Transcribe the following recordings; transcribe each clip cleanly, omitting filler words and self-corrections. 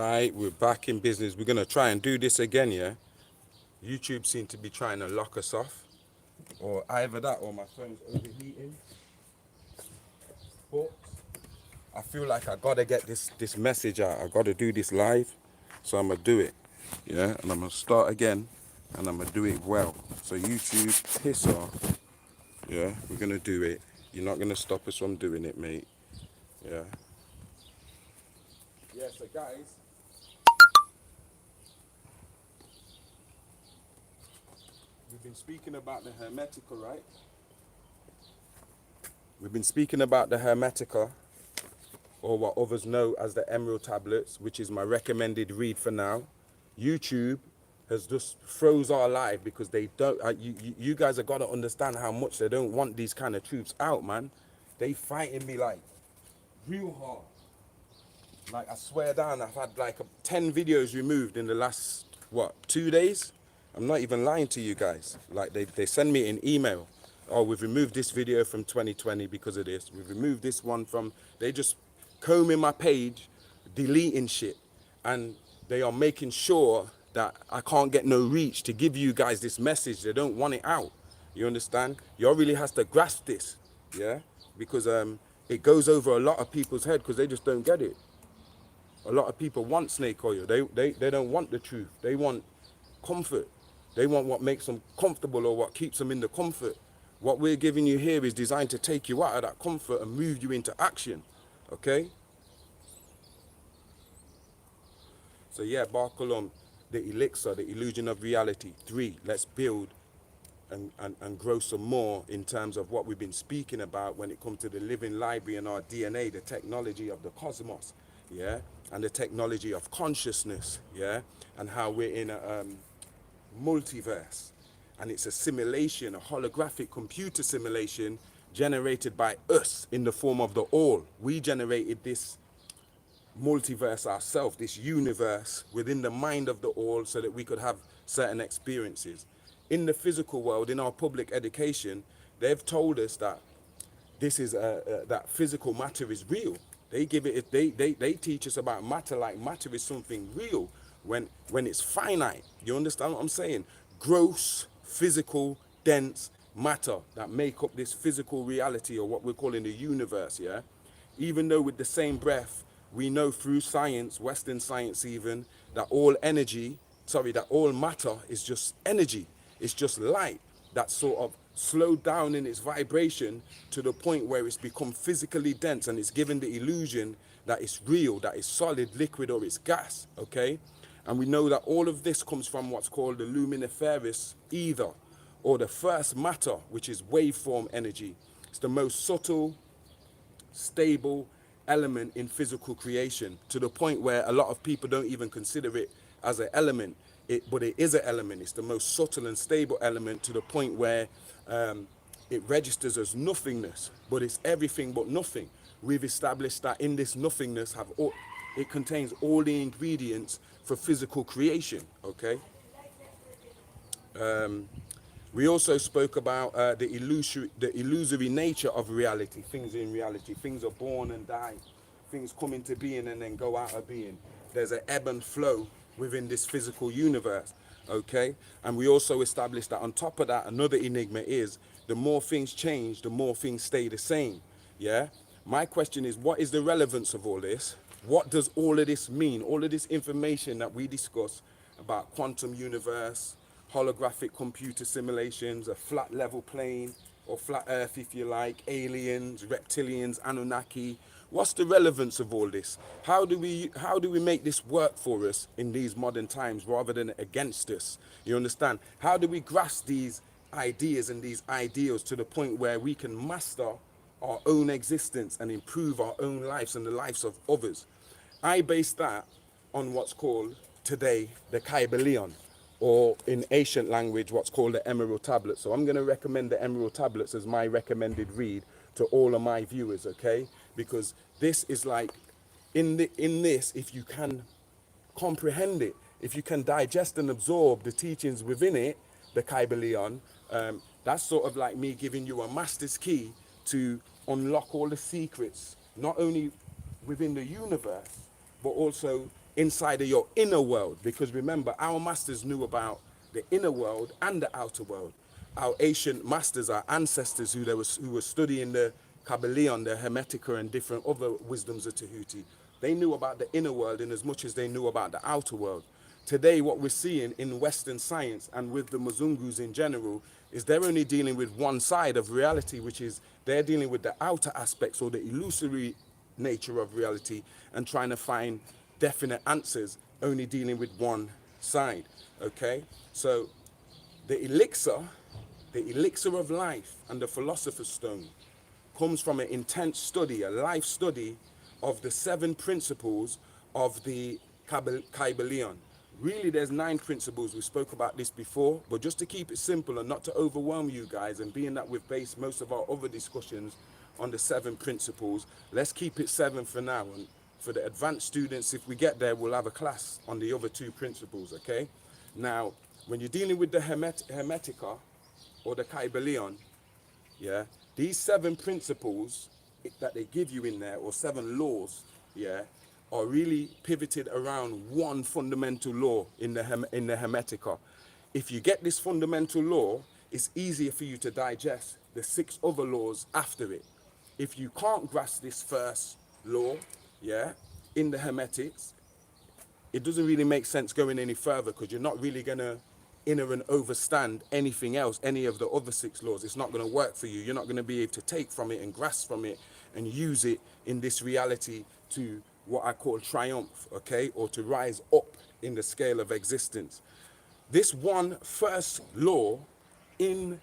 Right, we're back in business. We're gonna try and do this again, yeah? YouTube seemed to be trying to lock us off. Or either that or my phone's overheating. But I feel like I gotta get this message out. I gotta do this live. So I'm gonna do it. Yeah, and I'm gonna start again and I'm gonna do it well. So YouTube, piss off. Yeah, we're gonna do it. You're not gonna stop us from doing it, mate. Yeah. Yeah, so guys, we've been speaking about the Hermetica, right? We've been speaking about the Hermetica, or what others know as the Emerald Tablets, which is my recommended read for now. YouTube has just froze our life because they don't, you guys have got to understand how much they don't want these kind of truths out, man. They fighting me like real hard. Like I swear down, I've had like 10 videos removed in the last, what, 2 days? I'm not even lying to you guys. Like they send me an email. Oh, we've removed this video from 2020 because of this. We've removed this one from, they just combing my page, deleting shit. And they are making sure that I can't get no reach to give you guys this message. They don't want it out. You understand? You really has to grasp this, yeah? Because it goes over a lot of people's head because they just don't get it. A lot of people want snake oil. They don't want the truth. They want comfort. They want what makes them comfortable or what keeps them in the comfort. What we're giving you here is designed to take you out of that comfort and move you into action, okay? So yeah, Barkle on the Elixir, the illusion of reality. 3, let's build and grow some more in terms of what we've been speaking about when it comes to the living library and our DNA, the technology of the cosmos, yeah? And the technology of consciousness, yeah? And how we're in a multiverse. And it's a simulation, a holographic computer simulation generated by us in the form of the all. We generated this multiverse ourselves, this universe within the mind of the all so that we could have certain experiences. In the physical world, in our public education, they've told us that this is that physical matter is real. They give it, they teach us about matter like matter is something real when it's finite. You understand what I'm saying? Gross, physical, dense matter that make up this physical reality or what we're calling the universe, yeah? Even though with the same breath, we know through science, Western science even, that all energy, that all matter is just energy. It's just light that's sort of slowed down in its vibration to the point where it's become physically dense and it's given the illusion that it's real, that it's solid, liquid, or it's gas, okay? And we know that all of this comes from what's called the luminiferous ether, or the first matter, which is waveform energy. It's the most subtle, stable element in physical creation, to the point where a lot of people don't even consider it as an element. But it is an element. It's the most subtle and stable element, to the point where it registers as nothingness, but it's everything but nothing. We've established that in this nothingness it contains all the ingredients for physical creation, okay? We also spoke about the illusory nature of reality, things in reality. Things are born and die. Things come into being and then go out of being. There's an ebb and flow within this physical universe, okay? And we also established that on top of that, another enigma is the more things change, the more things stay the same, yeah? My question is, what is the relevance of all this? What does all of this mean? All of this information that we discuss about quantum universe, holographic computer simulations, a flat level plane, or flat earth if you like, aliens, reptilians, Anunnaki. What's the relevance of all this? How do we make this work for us in these modern times rather than against us? You understand? How do we grasp these ideas and these ideals to the point where we can master our own existence and improve our own lives and the lives of others? I base that on what's called today the Kybalion, or in ancient language what's called the Emerald Tablets. So I'm going to recommend the Emerald Tablets as my recommended read to all of my viewers, okay? Because this is like, in this, if you can comprehend it, if you can digest and absorb the teachings within it, the Kybalion, that's sort of like me giving you a master's key to unlock all the secrets, not only within the universe, but also inside of your inner world. Because remember, our masters knew about the inner world and the outer world. Our ancient masters, our ancestors who were studying the Kabbalion, the Hermetica, and different other wisdoms of Tahuti, they knew about the inner world in as much as they knew about the outer world. Today, what we're seeing in Western science and with the Mzungus in general is they're only dealing with one side of reality, which is they're dealing with the outer aspects or the illusory nature of reality and trying to find definite answers, only dealing with one side, okay? So the elixir of life and the philosopher's stone comes from an intense study, a life study of the 7 principles of the Kabbalion. Really, there's 9 principles. We spoke about this before, but just to keep it simple and not to overwhelm you guys, and being that we've based most of our other discussions on the 7 principles, let's keep it 7 for now. And for the advanced students, if we get there, we'll have a class on the other 2 principles, okay? Now, when you're dealing with the Hermetica or the Kabbalion, yeah, these 7 principles that they give you in there, or 7 laws, yeah, are really pivoted around one fundamental law in the Hermetica. If you get this fundamental law, it's easier for you to digest the 6 other laws after it. If you can't grasp this first law, yeah, in the Hermetics, it doesn't really make sense going any further, because you're not really going to inner and overstand anything else, any of the other 6 laws. It's not going to work for you. You're not going to be able to take from it and grasp from it and use it in this reality to what I call triumph, okay, or to rise up in the scale of existence. This one first law in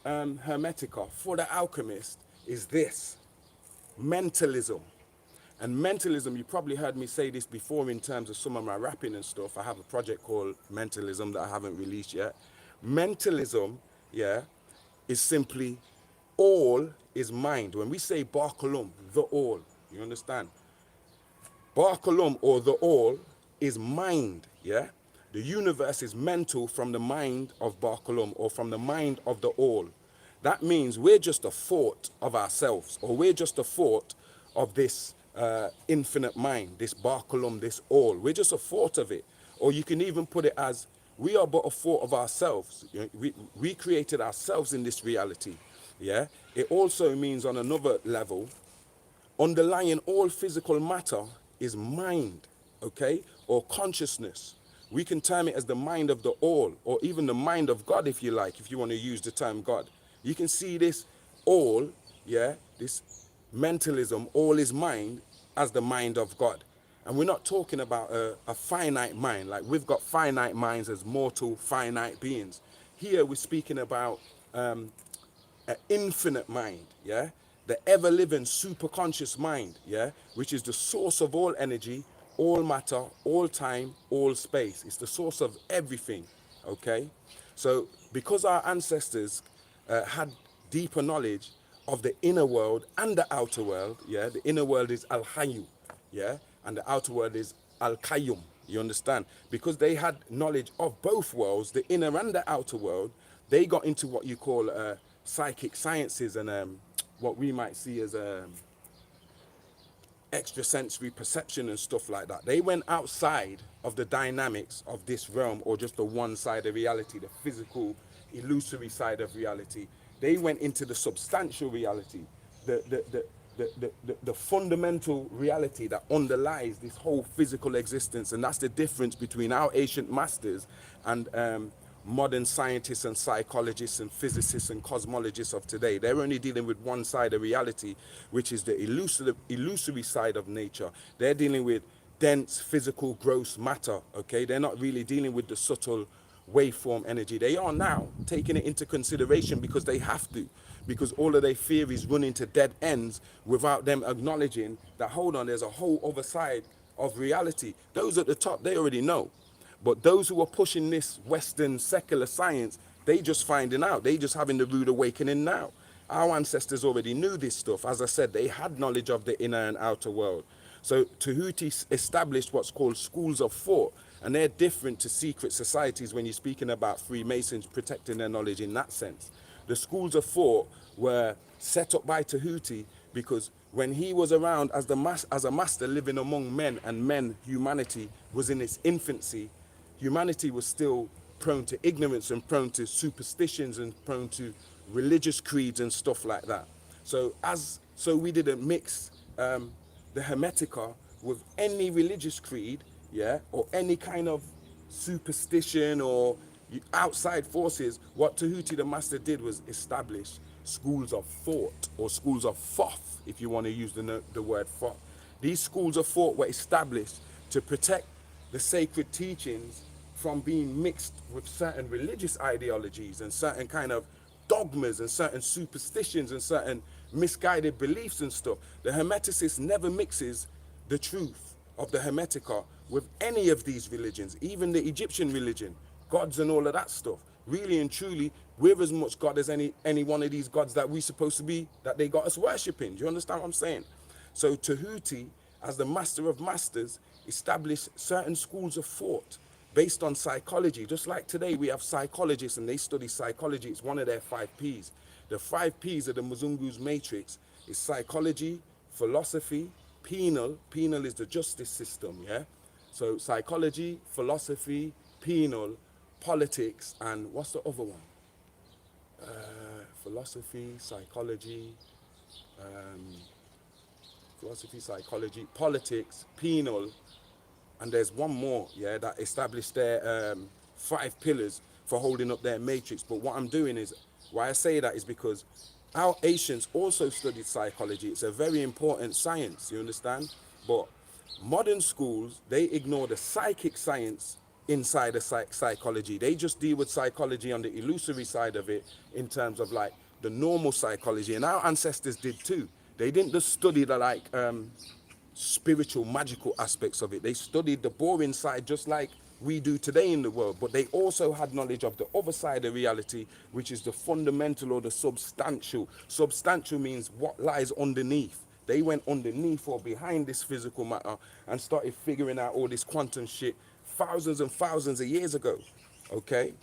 Hermetica for the alchemist is this: mentalism. And mentalism, you probably heard me say this before in terms of some of my rapping and stuff. I have a project called Mentalism that I haven't released yet. Mentalism, yeah, is simply all is mind. When we say Barkalum, the all, you understand? Barkalum, or the all, is mind, yeah? The universe is mental from the mind of Barkalum, or from the mind of the all. That means we're just a thought of ourselves, or we're just a thought of this infinite mind, this Barkalum, this all. We're just a thought of it. Or you can even put it as, we are but a thought of ourselves. You know, we created ourselves in this reality, yeah? It also means, on another level, underlying all physical matter is mind, okay, or consciousness. We can term it as the mind of the all, or even the mind of God, if you like, if you want to use the term God. You can see this all, yeah, this mentalism, all is mind, as the mind of God. And we're not talking about a finite mind, like we've got finite minds as mortal, finite beings. Here we're speaking about an infinite mind, yeah? The ever-living superconscious mind, yeah? Which is the source of all energy, all matter, all time, all space. It's the source of everything, okay? So because our ancestors had deeper knowledge of the inner world and the outer world, yeah? The inner world is Al-Hayyu, yeah? And the outer world is Al-Qayyum, you understand? Because they had knowledge of both worlds, the inner and the outer world, they got into what you call psychic sciences and what we might see as extrasensory perception and stuff like that. They went outside of the dynamics of this realm, or just the one side of reality, the physical, illusory side of reality. They went into the substantial reality, the fundamental reality that underlies this whole physical existence. And that's the difference between our ancient masters and modern scientists and psychologists and physicists and cosmologists of today. They're only dealing with one side of reality, which is the illusory side of nature. They're dealing with dense, physical, gross matter, okay? They're not really dealing with the subtle waveform energy. They are now taking it into consideration because they have to, because all of their theories run into dead ends without them acknowledging that, hold on, there's a whole other side of reality. Those at the top, they already know. But those who are pushing this Western secular science, they just finding out. They just having the rude awakening now. Our ancestors already knew this stuff. As I said, they had knowledge of the inner and outer world. So Tahuti established what's called schools of thought. And they're different to secret societies when you're speaking about Freemasons protecting their knowledge in that sense. The schools of thought were set up by Tahuti because when he was around as as a master living among men, and humanity was in its infancy, humanity was still prone to ignorance and prone to superstitions and prone to religious creeds and stuff like that. So we didn't mix the Hermetica with any religious creed, yeah, or any kind of superstition or outside forces. What Tahuti the master did was establish schools of thought, or schools of thought, if you want to use the word thought. These schools of thought were established to protect the sacred teachings from being mixed with certain religious ideologies and certain kind of dogmas and certain superstitions and certain misguided beliefs and stuff. The Hermeticist never mixes the truth of the Hermetica with any of these religions, even the Egyptian religion, gods and all of that stuff. Really and truly, we're as much God as any one of these gods that we're supposed to be, that they got us worshipping. Do you understand what I'm saying? So Tahuti, as the master of masters, established certain schools of thought based on psychology. Just like today we have psychologists and they study psychology. It's one of their 5 P's. The 5 P's of the Mzungu's matrix is psychology, philosophy, penal. Penal is the justice system, yeah? So psychology, philosophy, penal, politics, and what's the other one? Philosophy, psychology, politics, penal, and there's one more, yeah, that established their 5 pillars for holding up their matrix. But what I'm doing is, why I say that is because our ancients also studied psychology. It's a very important science, you understand? But modern schools, they ignore the psychic science inside of psychology. They just deal with psychology on the illusory side of it in terms of like the normal psychology. And our ancestors did too. They didn't just study the like spiritual, magical aspects of it. They studied the boring side just like we do today in the world, but they also had knowledge of the other side of reality, which is the fundamental or the substantial. Substantial means what lies underneath. They went underneath or behind this physical matter and started figuring out all this quantum shit thousands and thousands of years ago, okay?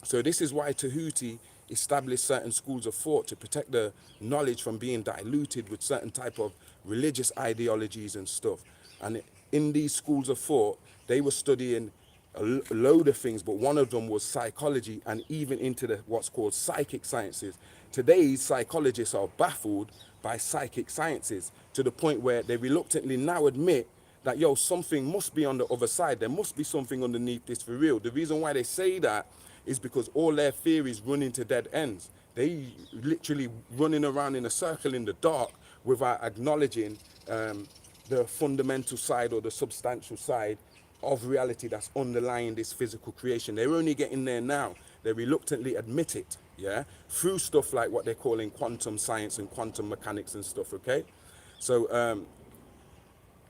So this is why Tahuti established certain schools of thought to protect the knowledge from being diluted with certain type of religious ideologies and stuff. And in these schools of thought, they were studying a load of things, but one of them was psychology and even into the what's called psychic sciences. Today's psychologists are baffled by psychic sciences to the point where they reluctantly now admit that, yo, something must be on the other side. There must be something underneath this for real. The reason why they say that is because all their theories run into dead ends. They literally running around in a circle in the dark without acknowledging the fundamental side or the substantial side of reality that's underlying this physical creation. They're only getting there now. They reluctantly admit it, yeah, through stuff like what they're calling quantum science and quantum mechanics and stuff, okay? So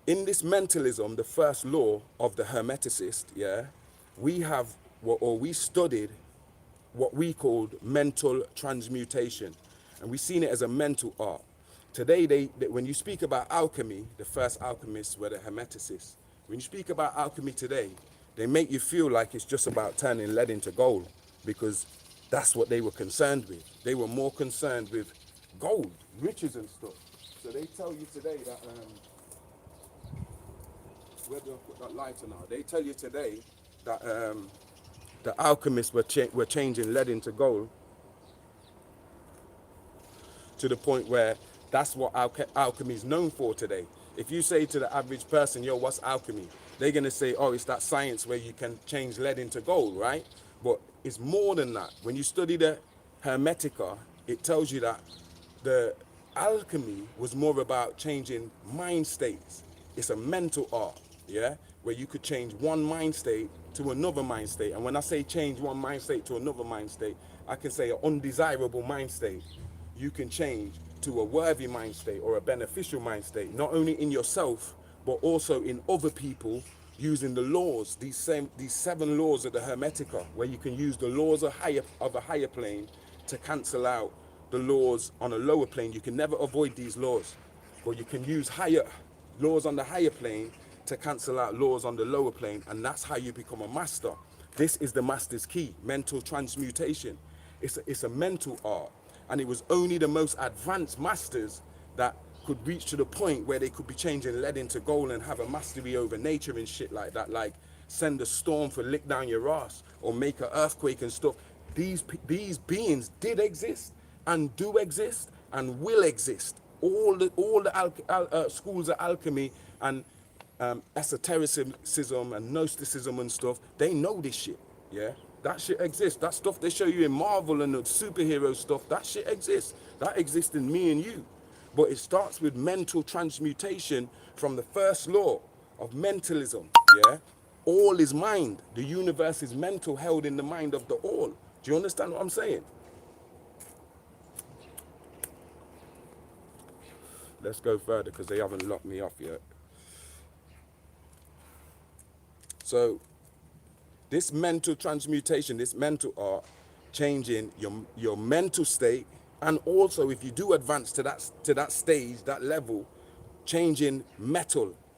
in this mentalism, the first law of the Hermeticist, yeah, we have, we studied what we called mental transmutation. And we've seen it as a mental art. Today, when you speak about alchemy, the first alchemists were the Hermeticists. When you speak about alchemy today, they make you feel like it's just about turning lead into gold, because that's what they were concerned with. They were more concerned with gold, riches and stuff. So they tell you today that, where do I put that lighter now? They tell you today that the alchemists were changing lead into gold to the point where that's what alchemy is known for today. If you say to the average person, yo, what's alchemy? They're going to say, oh, it's that science where you can change lead into gold, right? But it's more than that. When you study the Hermetica, it tells you that the alchemy was more about changing mind states. It's a mental art, yeah? Where you could change one mind state to another mind state. And when I say change one mind state to another mind state, I can say an undesirable mind state you can change to a worthy mind state or a beneficial mind state, not only in yourself, but also in other people, using the laws, these 7 laws of the Hermetica, where you can use the laws of a higher plane to cancel out the laws on a lower plane. You can never avoid these laws, but you can use higher laws on the higher plane to cancel out laws on the lower plane, and that's how you become a master. This is the master's key, mental transmutation. It's a mental art. And it was only the most advanced masters that could reach to the point where they could be changing lead into gold and have a mastery over nature and shit like that, like send a storm for lick down your ass or make an earthquake and stuff. These beings did exist and do exist and will exist. All the schools of alchemy and esotericism and Gnosticism and stuff, they know this shit. Yeah, that shit exists. That stuff they show you in Marvel and the superhero stuff, that shit exists. That exists in me and you. But it starts with mental transmutation from the first law of mentalism. Yeah, all is mind. The universe is mental, held in the mind of the all. Do you understand what I'm saying? Let's go further because they haven't locked me off yet. So this mental transmutation, this mental art, changing your mental state, and also if you do advance to that stage, that level, changing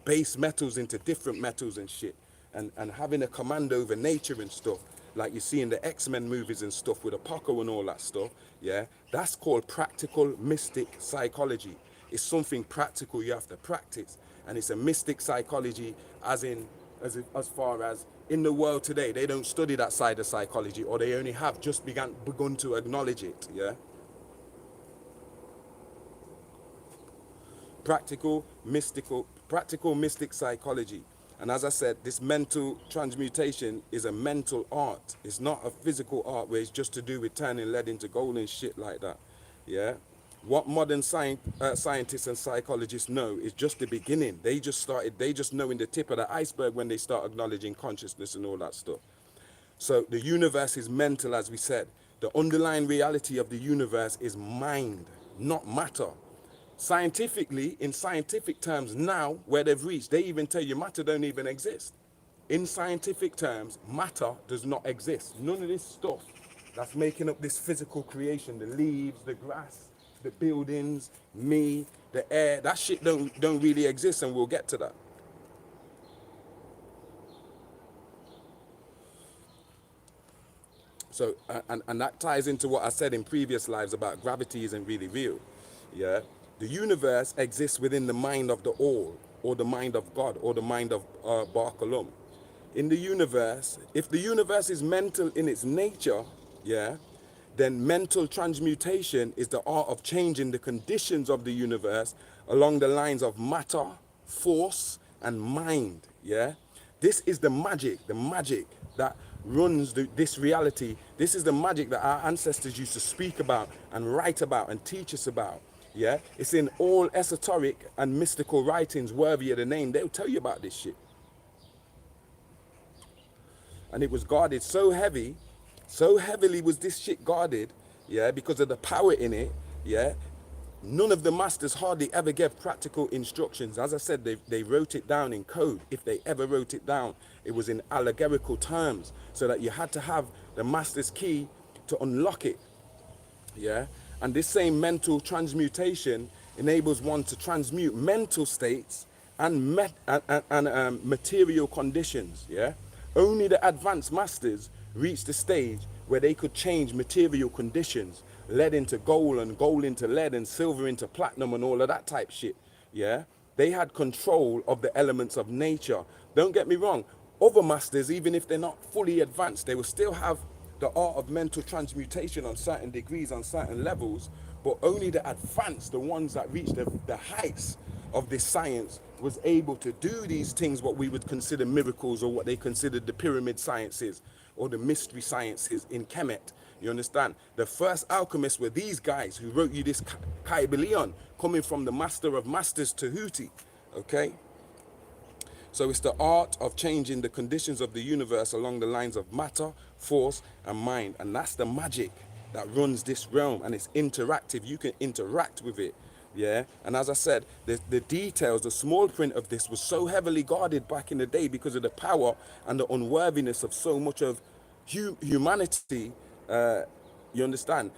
base metals into different metals and shit, and having a command over nature and stuff, like you see in the X-Men movies and stuff with Apoco and all that stuff. Yeah, that's called practical mystic psychology. It's something practical you have to practice, and it's a mystic psychology, as far as in the world today, they don't study that side of psychology, or they only have just begun to acknowledge it. Yeah, practical mystic psychology. And as I said, this mental transmutation is a mental art. It's not a physical art where it's just to do with turning lead into gold and shit like that. Yeah. What modern scientists and psychologists know is just the beginning. They just know in the tip of the iceberg when they start acknowledging consciousness and all that stuff. So the universe is mental, as we said. The underlying reality of the universe is mind, not matter. Scientifically, in scientific terms now, where they've reached, they even tell you matter don't even exist. In scientific terms, matter does not exist. None of this stuff that's making up this physical creation, the leaves, the grass, the buildings, me, the air, that shit don't really exist, and we'll get to that. So, and that ties into what I said in previous lives about gravity isn't really real. Yeah. The universe exists within the mind of the all, or the mind of God, or the mind of Bar Kolum. In the universe, if the universe is mental in its nature, yeah, then mental transmutation is the art of changing the conditions of the universe along the lines of matter, force, and mind. Yeah, this is the magic that runs this reality. This is the magic that our ancestors used to speak about and write about and teach us about. Yeah, it's in all esoteric and mystical writings worthy of the name. They'll tell you about this shit. And it was guarded so heavily was this shit guarded, yeah, because of the power in it, yeah. None of the masters hardly ever gave practical instructions. As I said, they wrote it down in code. If they ever wrote it down, it was in allegorical terms, so that you had to have the master's key to unlock it, yeah. And this same mental transmutation enables one to transmute mental states and material conditions, yeah. Only the advanced masters reached the stage where they could change material conditions, lead into gold and gold into lead and silver into platinum and all of that type shit, yeah. They had control of the elements of nature. Don't get me wrong, other masters, even if they're not fully advanced, they will still have the art of mental transmutation on certain degrees, on certain levels, but only the advanced, the ones that reach the heights of this science, was able to do these things, what we would consider miracles, or what they considered the pyramid sciences or the mystery sciences in Kemet. You understand? The first alchemists were these guys who wrote you this Kaibalion, coming from the master of masters, Tahuti. Okay? So it's the art of changing the conditions of the universe along the lines of matter, force, and mind. And that's the magic that runs this realm. And it's interactive. You can interact with it. Yeah. And as I said, the details, the small print of this was so heavily guarded back in the day because of the power and the unworthiness of so much of humanity. You understand?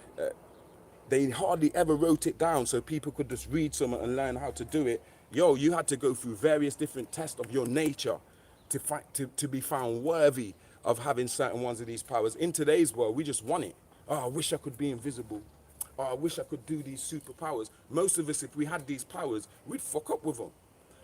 They hardly ever wrote it down so people could just read something and learn how to do it. Yo, you had to go through various different tests of your nature to be found worthy of having certain ones of these powers. In today's world, we just want it. Oh, I wish I could be invisible. oh, I wish I could do these superpowers. Most of us, if we had these powers, we'd fuck up with them,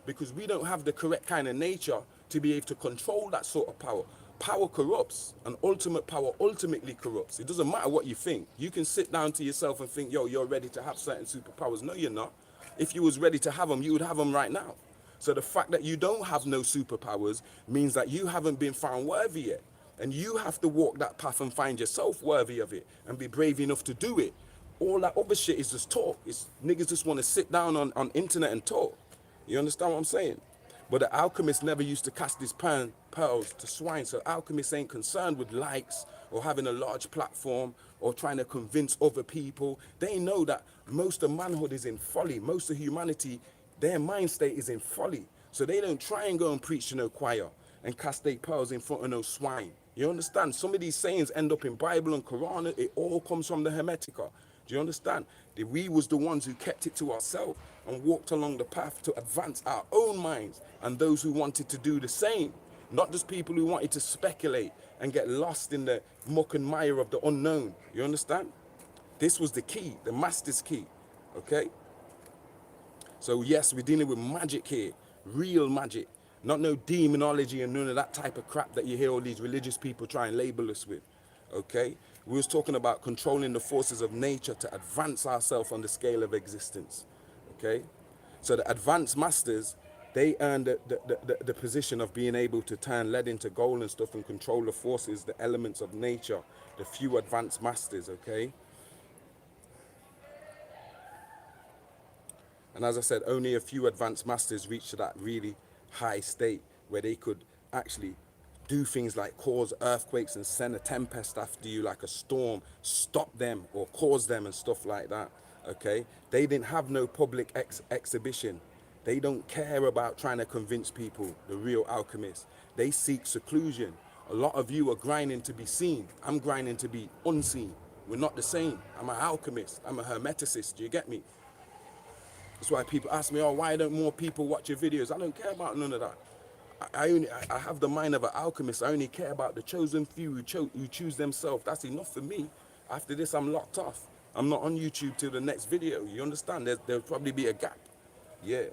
because we don't have the correct kind of nature to be able to control that sort of power. Power corrupts, and ultimate power ultimately corrupts. It doesn't matter what you think. You can sit down to yourself and think, yo, you're ready to have certain superpowers. No, you're not. If you was ready to have them, you would have them right now. So the fact that you don't have no superpowers means that you haven't been found worthy yet. And you have to walk that path and find yourself worthy of it and be brave enough to do it. All that other shit is just talk. It's niggas just want to sit down on internet and talk. You understand what I'm saying? But the alchemist never used to cast his pearls to swine. So alchemists ain't concerned with likes or having a large platform or trying to convince other people. They know that most of manhood is in folly. Most of humanity, their mind state is in folly. So they don't try and go and preach to no choir and cast their pearls in front of no swine. You understand? Some of these sayings end up in Bible and Quran. It all comes from the Hermetica. Do you understand? We was the ones who kept it to ourselves and walked along the path to advance our own minds, and those who wanted to do the same. Not just people who wanted to speculate and get lost in the muck and mire of the unknown. You understand? This was the key, the master's key. Okay? So yes, we're dealing with magic here. Real magic. Not no demonology and none of that type of crap that you hear all these religious people try and label us with. Okay? We was talking about controlling the forces of nature to advance ourselves on the scale of existence. Okay? So the advanced masters, they earned the position of being able to turn lead into gold and stuff and control the forces, the elements of nature, the few advanced masters, okay? And as I said, only a few advanced masters reached to that really high state where they could actually do things like cause earthquakes and send a tempest after you like a storm, stop them or cause them and stuff like that, okay? They didn't have no public exhibition. They don't care about trying to convince people, the real alchemists. They seek seclusion. A lot of you are grinding to be seen. I'm grinding to be unseen. We're not the same. I'm an alchemist. I'm a hermeticist. Do you get me? That's why people ask me, oh, why don't more people watch your videos? I don't care about none of that. I have the mind of an alchemist. I only care about the chosen few who choose themselves. That's enough for me. After this, I'm locked off. I'm not on YouTube till the next video. You understand? There'll probably be a gap. Yeah.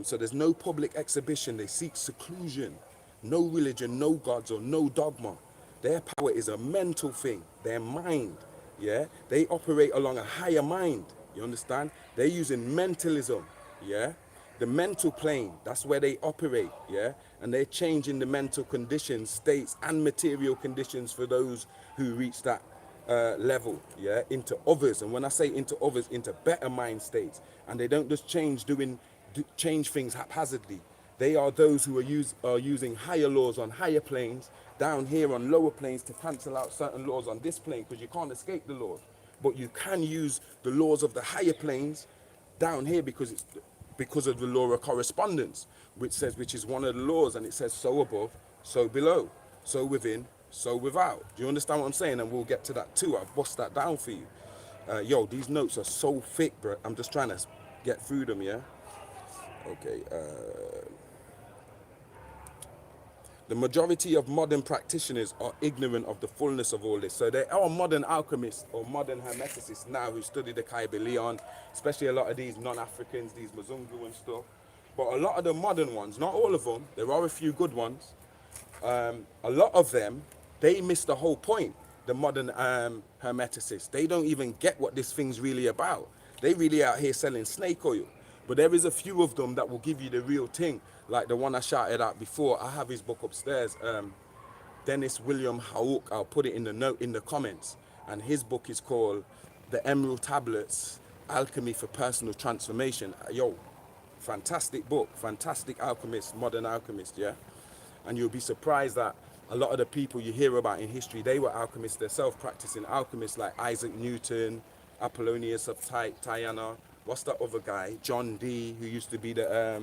So there's no public exhibition. They seek seclusion. No religion, no gods, or no dogma. Their power is a mental thing. Their mind. Yeah. They operate along a higher mind. You understand? They're using mentalism. Yeah. The mental plane, that's where they operate, yeah? And they're changing the mental conditions, states, and material conditions for those who reach that level, yeah? Into others. And when I say into others, into better mind states. And they don't just change things haphazardly. They are those who are using higher laws on higher planes, down here on lower planes to cancel out certain laws on this plane, because you can't escape the laws. But you can use the laws of the higher planes down here because of the law of correspondence, which is one of the laws, and it says so above, so below, so within, so without. Do you understand what I'm saying? And we'll get to that too. I've bust that down for you. Yo, these notes are so thick, bro. I'm just trying to get through them, yeah? Okay. The majority of modern practitioners are ignorant of the fullness of all this. So there are modern alchemists or modern hermeticists now who study the Kaibalion, especially a lot of these non-Africans, these Mzungu and stuff. But a lot of the modern ones, not all of them, there are a few good ones. A lot of them, they miss the whole point, the modern hermeticists. They don't even get what this thing's really about. They really out here selling snake oil. But there is a few of them that will give you the real thing. Like the one I shouted out before. I have his book upstairs. Dennis William Hauck. I'll put it in the note in the comments. And his book is called The Emerald Tablets, Alchemy for Personal Transformation. Yo, fantastic book. Fantastic alchemist, modern alchemist, yeah? And you'll be surprised that a lot of the people you hear about in history, they were alchemists themselves, practicing alchemists like Isaac Newton, Apollonius of Tyana. What's that other guy? John Dee, who used to be the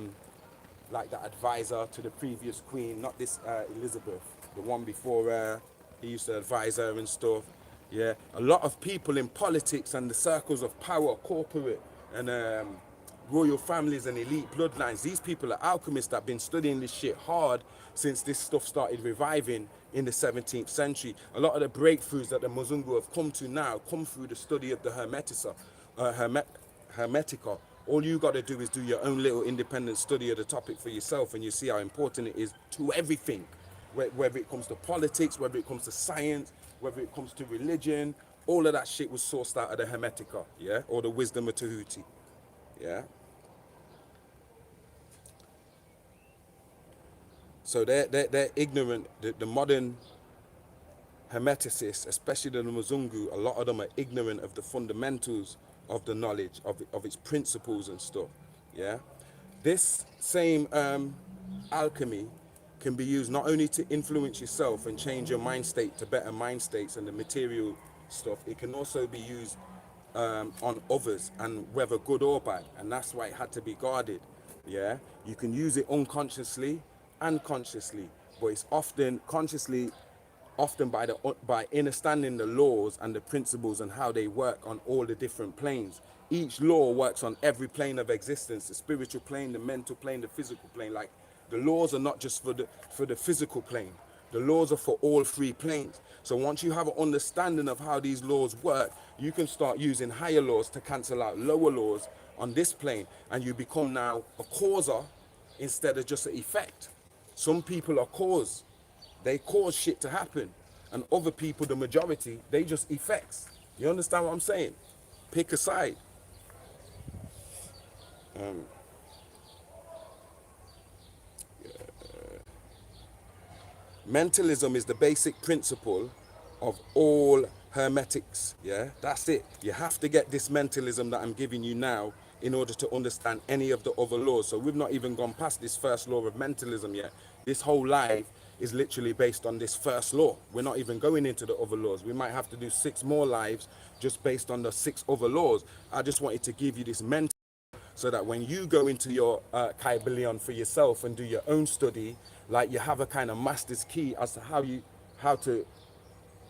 like the advisor to the previous queen, not this Elizabeth, the one before he used to advise her and stuff. Yeah, a lot of people in politics and the circles of power, corporate and royal families and elite bloodlines, these people are alchemists that have been studying this shit hard since this stuff started reviving in the 17th century. A lot of the breakthroughs that the Mzungu have come to now come through the study of the Hermetica. All you got to do is do your own little independent study of the topic for yourself, and you see how important it is to everything, whether it comes to politics, whether it comes to science, whether it comes to religion. All of that shit was sourced out of the Hermetica, yeah, or the Wisdom of Tahuti, yeah. So they're ignorant. The modern Hermeticists, especially the Mzungu, a lot of them are ignorant of the fundamentals of the knowledge, of its principles and stuff, yeah. This same alchemy can be used not only to influence yourself and change your mind state to better mind states and the material stuff, it can also be used on others, and whether good or bad, and that's why it had to be guarded, yeah. You can use it unconsciously and consciously, but it's often consciously, often by understanding the laws and the principles and how they work on all the different planes. Each law works on every plane of existence: the spiritual plane, the mental plane, the physical plane. Like, the laws are not just for the physical plane. The laws are for all three planes. So once you have an understanding of how these laws work, you can start using higher laws to cancel out lower laws on this plane, and you become now a causer instead of just an effect. Some people are cause. They cause shit to happen. And other people, the majority, they just effects. You understand what I'm saying? Pick a side. Mentalism is the basic principle of all hermetics, yeah? That's it. You have to get this mentalism that I'm giving you now in order to understand any of the other laws. So we've not even gone past this first law of mentalism yet. This whole life is literally based on this first law. We're not even going into the other laws. We might have to do 6 more lives just based on the 6 other laws. I just wanted to give you this mental, so that when you go into your Kaibalion for yourself and do your own study, like, you have a kind of master's key as to how to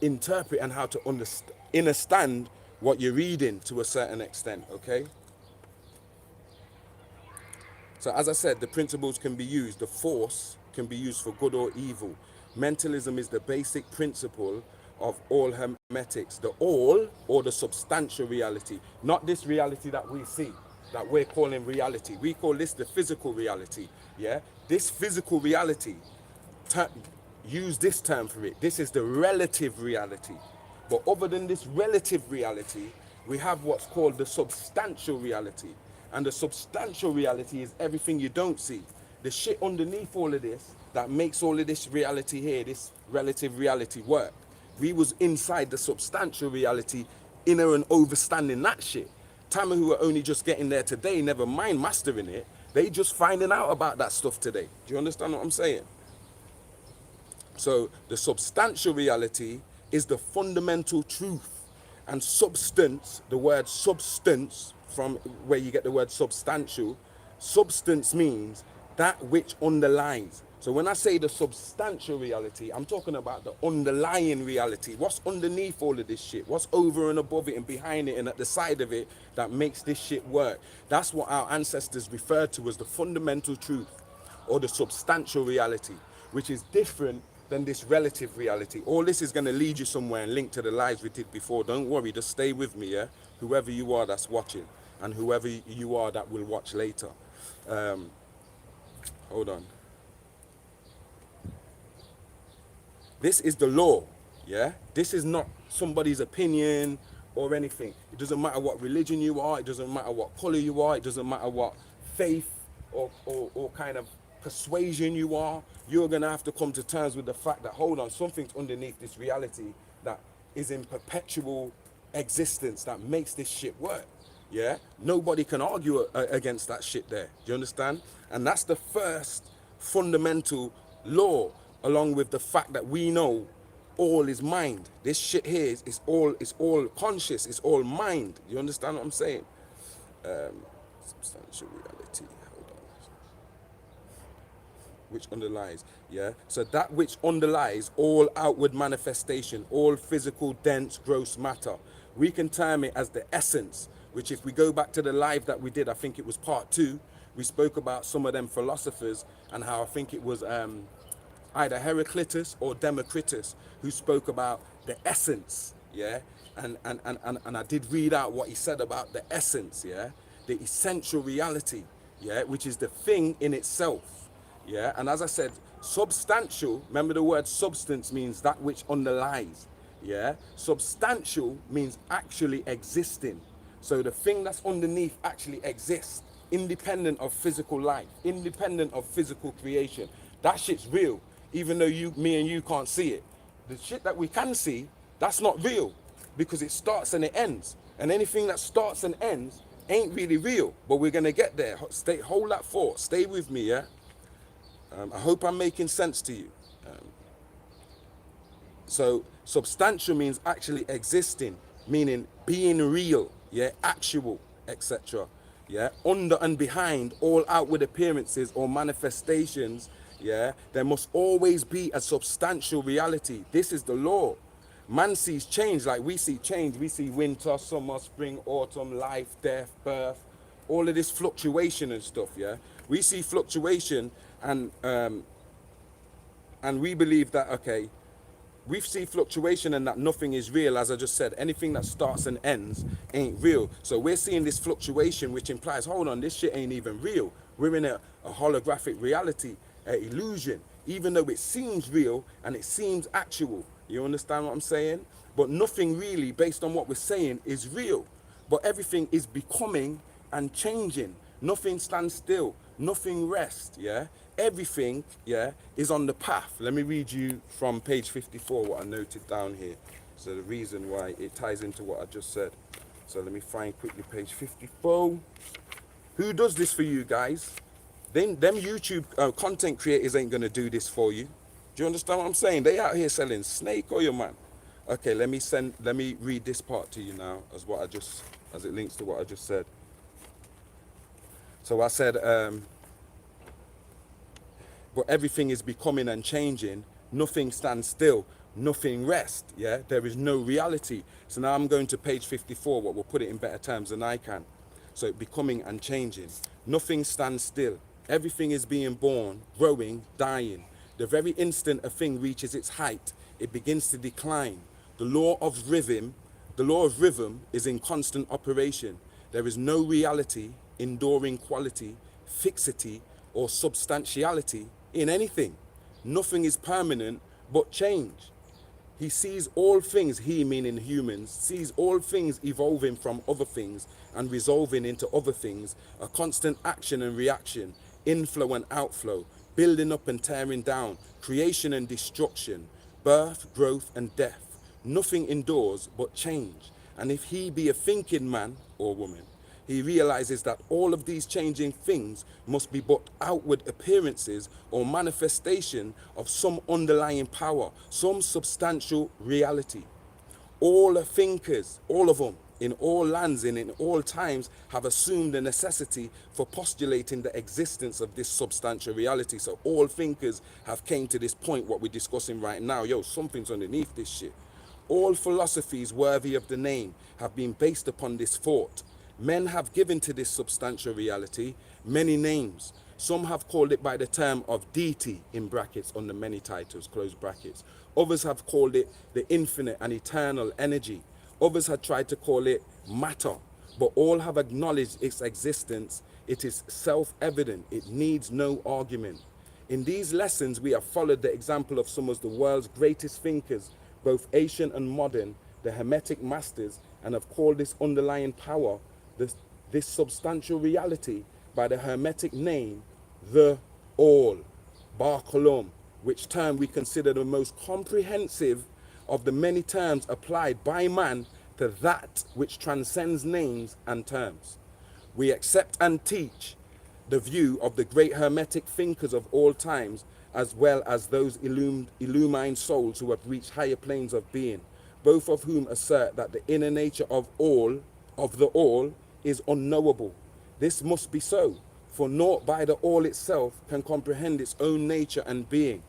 interpret and how to understand what you're reading to a certain extent, okay? So as I said, the principles can be used, the force can be used for good or evil. Mentalism is the basic principle of all hermetics, the all, or the substantial reality, not this reality that we see, that we're calling reality. We call this the physical reality, yeah? This physical reality, use this term for it. This is the relative reality. But other than this relative reality, we have what's called the substantial reality. And the substantial reality is everything you don't see. The shit underneath all of this that makes all of this reality here, this relative reality, work. We was inside the substantial reality, inner and overstanding that shit. Tama, who are only just getting there today, never mind mastering it, they just finding out about that stuff today. Do you understand what I'm saying? So the substantial reality is the fundamental truth. And substance, the word substance, from where you get the word substantial, substance means that which underlies. So when I say the substantial reality, I'm talking about the underlying reality. What's underneath all of this shit? What's over and above it and behind it and at the side of it that makes this shit work? That's what our ancestors referred to as the fundamental truth, or the substantial reality, which is different than this relative reality. All this is going to lead you somewhere and link to the lives we did before. Don't worry, just stay with me, yeah? Whoever you are that's watching, and whoever you are that will watch later. Hold on. This is the law, yeah? This is not somebody's opinion or anything. It doesn't matter what religion you are, it doesn't matter what color you are, it doesn't matter what faith or kind of persuasion you are. You're gonna have to come to terms with the fact that, hold on, something's underneath this reality that is in perpetual existence that makes this shit work, yeah? Nobody can argue against that shit there, do you understand? And that's the first fundamental law, along with the fact that we know all is mind. This shit here is all conscious, it's all mind. You understand what I'm saying? Substantial reality, hold on. Which underlies, yeah? So that which underlies all outward manifestation, all physical, dense, gross matter. We can term it as the essence, which, if we go back to the live that we did, I think it was part 2, we spoke about some of them philosophers and how I think it was, either Heraclitus or Democritus, who spoke about the essence, yeah? And I did read out what he said about the essence, yeah? The essential reality, yeah? Which is the thing in itself, yeah? And as I said, substantial, remember the word substance means that which underlies, yeah? Substantial means actually existing. So the thing that's underneath actually exists, independent of physical life, independent of physical creation. That shit's real, even though me and you can't see it. The shit that we can see, that's not real, because it starts and it ends. And anything that starts and ends ain't really real, but we're gonna get there. Hold that thought, stay with me, yeah? I hope I'm making sense to you. So substantial means actually existing, meaning being real, yeah, actual, etc. Yeah, under and behind all outward appearances or manifestations, yeah, there must always be a substantial reality. This is the law. Man sees change like we see change. We see winter, summer, spring, autumn, life, death, birth, all of this fluctuation and stuff, yeah. We see fluctuation and we believe that, okay, we see fluctuation and that nothing is real. As I just said, anything that starts and ends ain't real. So we're seeing this fluctuation, which implies, hold on, this shit ain't even real. We're in a holographic reality, an illusion, even though it seems real and it seems actual. You understand what I'm saying? But nothing really, based on what we're saying, is real. But everything is becoming and changing. Nothing stands still. Nothing rests, yeah? Everything, yeah, is on the path. Let me read you from page 54 what I noted down here. So the reason why it ties into what I just said. So let me find quickly page 54. Who does this for you guys? Them YouTube content creators ain't gonna do this for you. Do you understand what I'm saying? They out here selling snake oil, man. Okay, let me read this part to you now as it links to what I just said. So I said, but everything is becoming and changing. Nothing stands still. Nothing rests. Yeah, there is no reality. So now I'm going to page 54, what will put it in better terms than I can. So becoming and changing. Nothing stands still. Everything is being born, growing, dying. The very instant a thing reaches its height, it begins to decline. The law of rhythm is in constant operation. There is no reality, enduring quality, fixity, or substantiality in anything. Nothing is permanent but change. He sees all things, he meaning humans, sees all things evolving from other things and resolving into other things, a constant action and reaction, inflow and outflow, building up and tearing down, creation and destruction, birth, growth and death. Nothing endures but change. And if he be a thinking man or woman, he realizes that all of these changing things must be but outward appearances or manifestation of some underlying power, some substantial reality. All thinkers, all of them, in all lands and in all times, have assumed the necessity for postulating the existence of this substantial reality. So all thinkers have came to this point, what we're discussing right now. Yo, something's underneath this shit. All philosophies worthy of the name have been based upon this thought. Men have given to this substantial reality many names. Some have called it by the term of deity, in brackets, under many titles, close brackets. Others have called it the infinite and eternal energy. Others have tried to call it matter, but all have acknowledged its existence. It is self-evident. It needs no argument. In these lessons, we have followed the example of some of the world's greatest thinkers, both ancient and modern, the Hermetic masters, and have called this underlying power, this substantial reality, by the Hermetic name, the All, Bar Kolom, which term we consider the most comprehensive of the many terms applied by man to that which transcends names and terms. We accept and teach the view of the great Hermetic thinkers of all times, as well as those illumined souls who have reached higher planes of being, both of whom assert that the inner nature of the all, is unknowable. This must be so, for naught by the all itself can comprehend its own nature and being.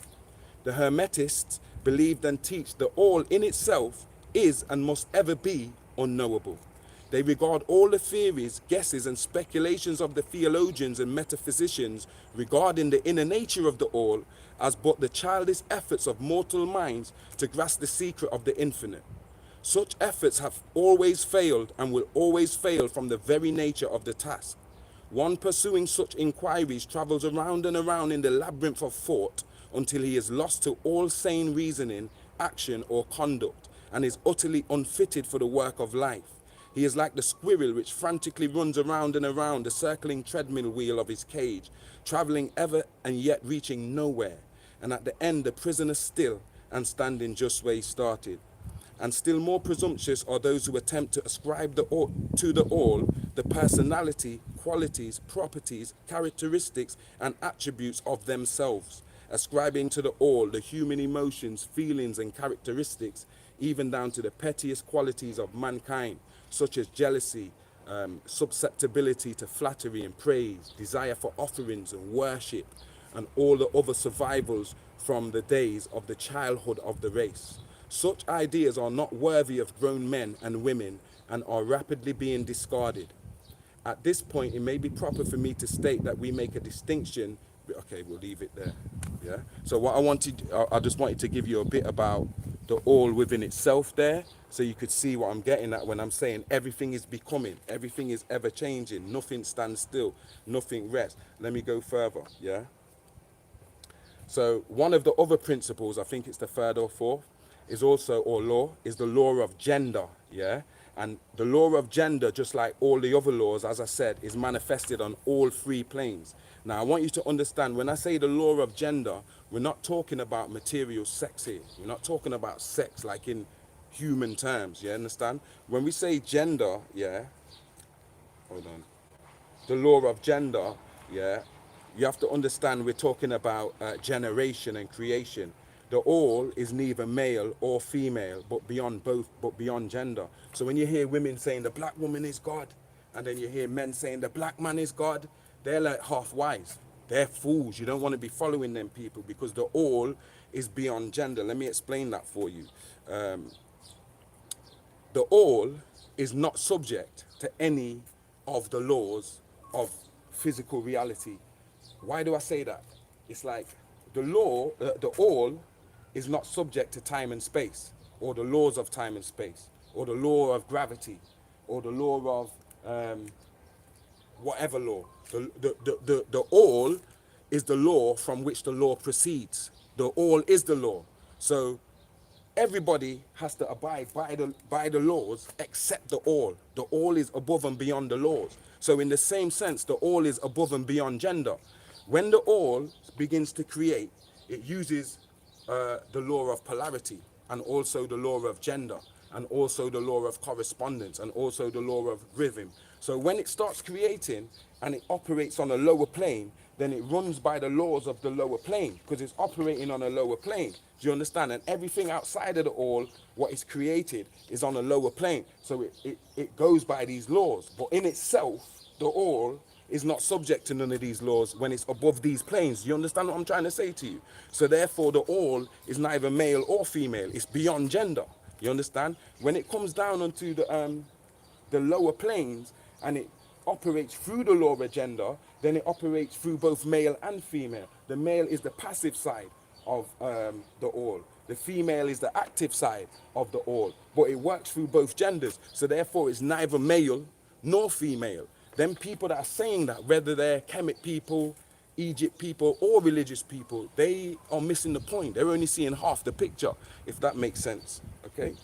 The Hermetists believed and teach the all in itself is and must ever be unknowable. They regard all the theories, guesses, and speculations of the theologians and metaphysicians regarding the inner nature of the all as but the childish efforts of mortal minds to grasp the secret of the infinite. Such efforts have always failed and will always fail from the very nature of the task. One pursuing such inquiries travels around and around in the labyrinth of thought until he is lost to all sane reasoning, action, or conduct, and is utterly unfitted for the work of life. He is like the squirrel which frantically runs around and around the circling treadmill wheel of his cage, travelling ever and yet reaching nowhere, and at the end the prisoner still and standing just where he started. And still more presumptuous are those who attempt to ascribe to the all the personality, qualities, properties, characteristics, and attributes of themselves, ascribing to the all the human emotions, feelings, and characteristics, even down to the pettiest qualities of mankind, such as jealousy, susceptibility to flattery and praise, desire for offerings and worship, and all the other survivals from the days of the childhood of the race. Such ideas are not worthy of grown men and women and are rapidly being discarded. At this point, it may be proper for me to state that we make a distinction. Okay, we'll leave it there. Yeah. So what I just wanted to give you a bit about the all within itself there, so you could see what I'm getting at when I'm saying everything is becoming, everything is ever changing, nothing stands still, nothing rests. Let me go further. Yeah. So one of the other principles, I think it's the third or fourth, is also, or law, is the law of gender, yeah? And the law of gender, just like all the other laws, as I said, is manifested on all three planes. Now, I want you to understand, when I say the law of gender, we're not talking about material sex here. We're not talking about sex like in human terms, you understand? When we say gender, yeah, hold on, the law of gender, yeah, you have to understand we're talking about generation and creation. The all is neither male or female, but beyond both, but beyond gender. So when you hear women saying the black woman is God, and then you hear men saying the black man is God, they're like half wise. They're fools. You don't want to be following them people, because the all is beyond gender. Let me explain that for you. The all is not subject to any of the laws of physical reality. Why do I say that? It's like the all is not subject to time and space, or the laws of time and space, or the law of gravity, or the law of whatever law. The all is the law from which the law proceeds. The all is the law. So everybody has to abide by the laws except the all. The all is above and beyond the laws. So in the same sense, the all is above and beyond gender. When the all begins to create, it uses the law of polarity, and also the law of gender, and also the law of correspondence, and also the law of rhythm. So when it starts creating and it operates on a lower plane, then it runs by the laws of the lower plane, because it's operating on a lower plane. Do you understand? And everything outside of the all, what is created, is on a lower plane. So it goes by these laws. But in itself, the all is not subject to none of these laws when it's above these planes. You understand what I'm trying to say to you? So therefore, the all is neither male or female. It's beyond gender. You understand? When it comes down onto the lower planes and it operates through the law of gender, then it operates through both male and female. The male is the passive side of the all. The female is the active side of the all. But it works through both genders. So therefore, it's neither male nor female. Them people that are saying that, whether they're Kemet people, Egypt people, or religious people, they are missing the point. They're only seeing half the picture, if that makes sense. Okay?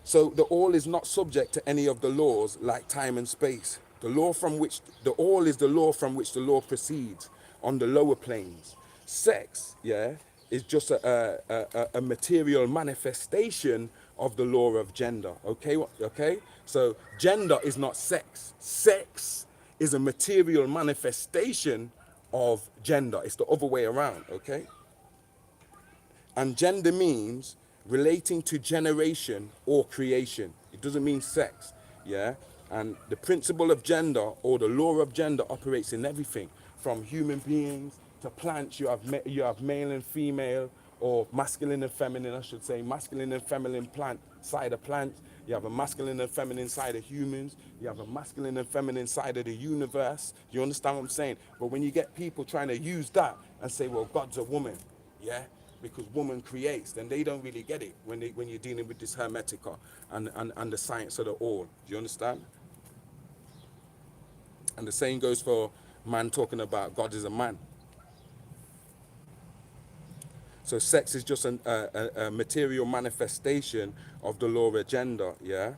So the all is not subject to any of the laws like time and space. The law from which the all is the law from which the law proceeds on the lower planes. Sex, yeah, is just a material manifestation of the law of gender. Okay, okay. So gender is not sex. Sex is a material manifestation of gender. It's the other way around. Okay. And gender means relating to generation or creation. It doesn't mean sex, yeah? And the principle of gender, or the law of gender, operates in everything from human beings to plants. You have male and female, or masculine and feminine, I should say, masculine and feminine plant side of plants. You have a masculine and feminine side of humans. You have a masculine and feminine side of the universe. You understand what I'm saying? But when you get people trying to use that and say, well, God's a woman, yeah, because woman creates, then they don't really get it when you're dealing with this hermetica and the science of the all. Do you understand? And the same goes for man talking about God is a man. So sex is just a material manifestation of the law agenda, yeah?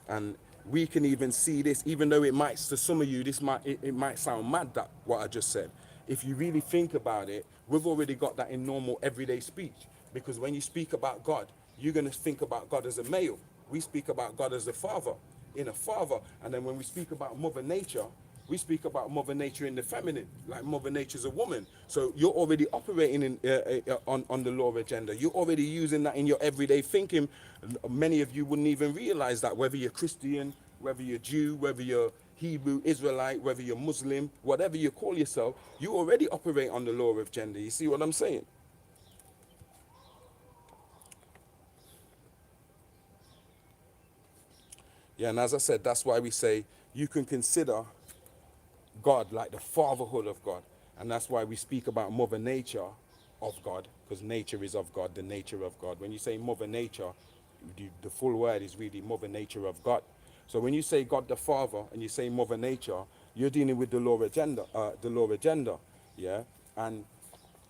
And we can even see this, even though it might, to some of you, it might sound mad, that what I just said. If you really think about it, we've already got that in normal everyday speech. Because when you speak about God, you're going to think about God as a male. We speak about God as a father, in a father. And then when we speak about Mother Nature, we speak about Mother Nature in the feminine, like Mother Nature's a woman. So you're already operating on the law agenda. You're already using that in your everyday thinking. Many of you wouldn't even realize that, whether you're Christian, whether you're Jew, whether you're Hebrew, Israelite, whether you're Muslim, whatever you call yourself, you already operate on the law of gender. You see what I'm saying? Yeah, and as I said, that's why we say you can consider God like the fatherhood of God. And that's why we speak about Mother Nature of God, because nature is of God, the nature of God. When you say Mother Nature, the full word is really Mother Nature of God. So when you say God the Father and you say Mother Nature, you're dealing with the law agenda, yeah? And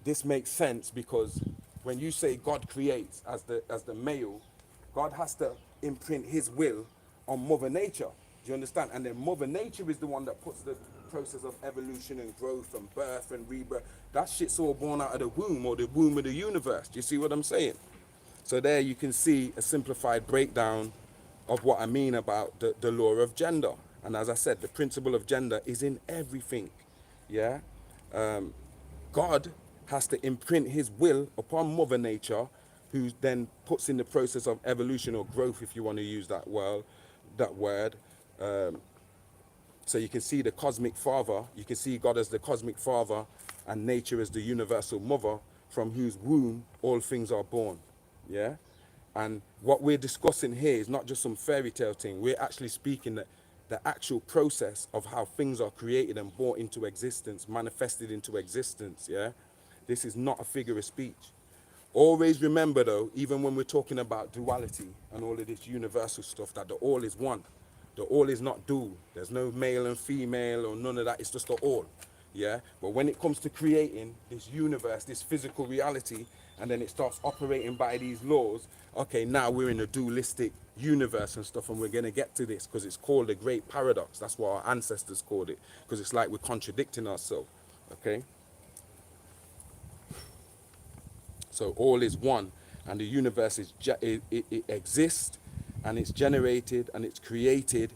this makes sense because when you say God creates as the male, God has to imprint his will on Mother Nature. Do you understand? And then Mother Nature is the one that puts the process of evolution and growth and birth and rebirth. That shit's all born out of the womb, or the womb of the universe. Do you see what I'm saying? So there you can see a simplified breakdown of what I mean about the law of gender. And as I said, the principle of gender is in everything. Yeah? God has to imprint his will upon Mother Nature, who then puts in the process of evolution or growth, if you want to use that word. So you can see the cosmic father, you can see God as the cosmic father and nature as the universal mother from whose womb all things are born. Yeah? And what we're discussing here is not just some fairy tale thing. We're actually speaking that the actual process of how things are created and brought into existence, manifested into existence. Yeah? This is not a figure of speech. Always remember though, even when we're talking about duality and all of this universal stuff, that the all is one. The all is not dual. There's no male and female or none of that. It's just the all. Yeah. But when it comes to creating this universe, this physical reality, and then it starts operating by these laws, okay, now we're in a dualistic universe and stuff, and we're going to get to this because it's called a great paradox. That's what our ancestors called it, because it's like we're contradicting ourselves. Okay. So all is one, and the universe it exists, and it's generated and it's created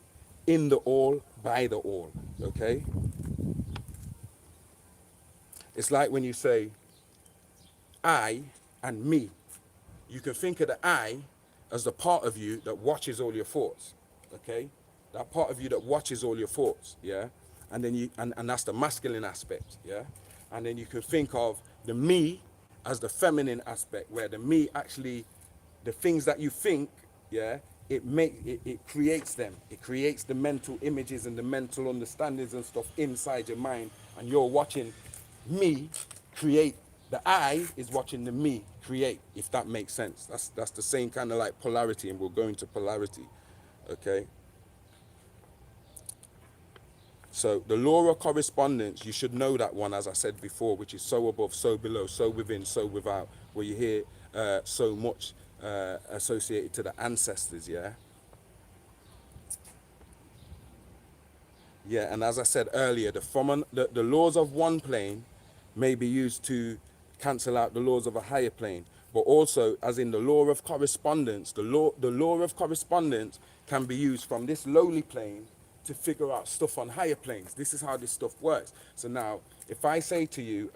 in the all by the all. Okay. It's like when you say I and me. You can think of the I as the part of you that watches all your thoughts. Okay, that part of you that watches all your thoughts. Yeah, and then and that's the masculine aspect. Yeah, and then you can think of the me as the feminine aspect, where the me actually, the things that you think, yeah, it creates them. It creates the mental images and the mental understandings and stuff inside your mind, and you're watching me create. The I is watching the me create, if that makes sense. That's the same kind of like polarity, and we'll go into polarity. Okay. So the law of correspondence, you should know that one, as I said before, which is so above, so below, so within, so without, where you hear so much associated to the ancestors, yeah? Yeah, and as I said earlier, the laws of one plane may be used to cancel out the laws of a higher plane, but also, as in the law of correspondence, the law of correspondence can be used from this lowly plane to figure out stuff on higher planes. This is how this stuff works. So now, if I say to you,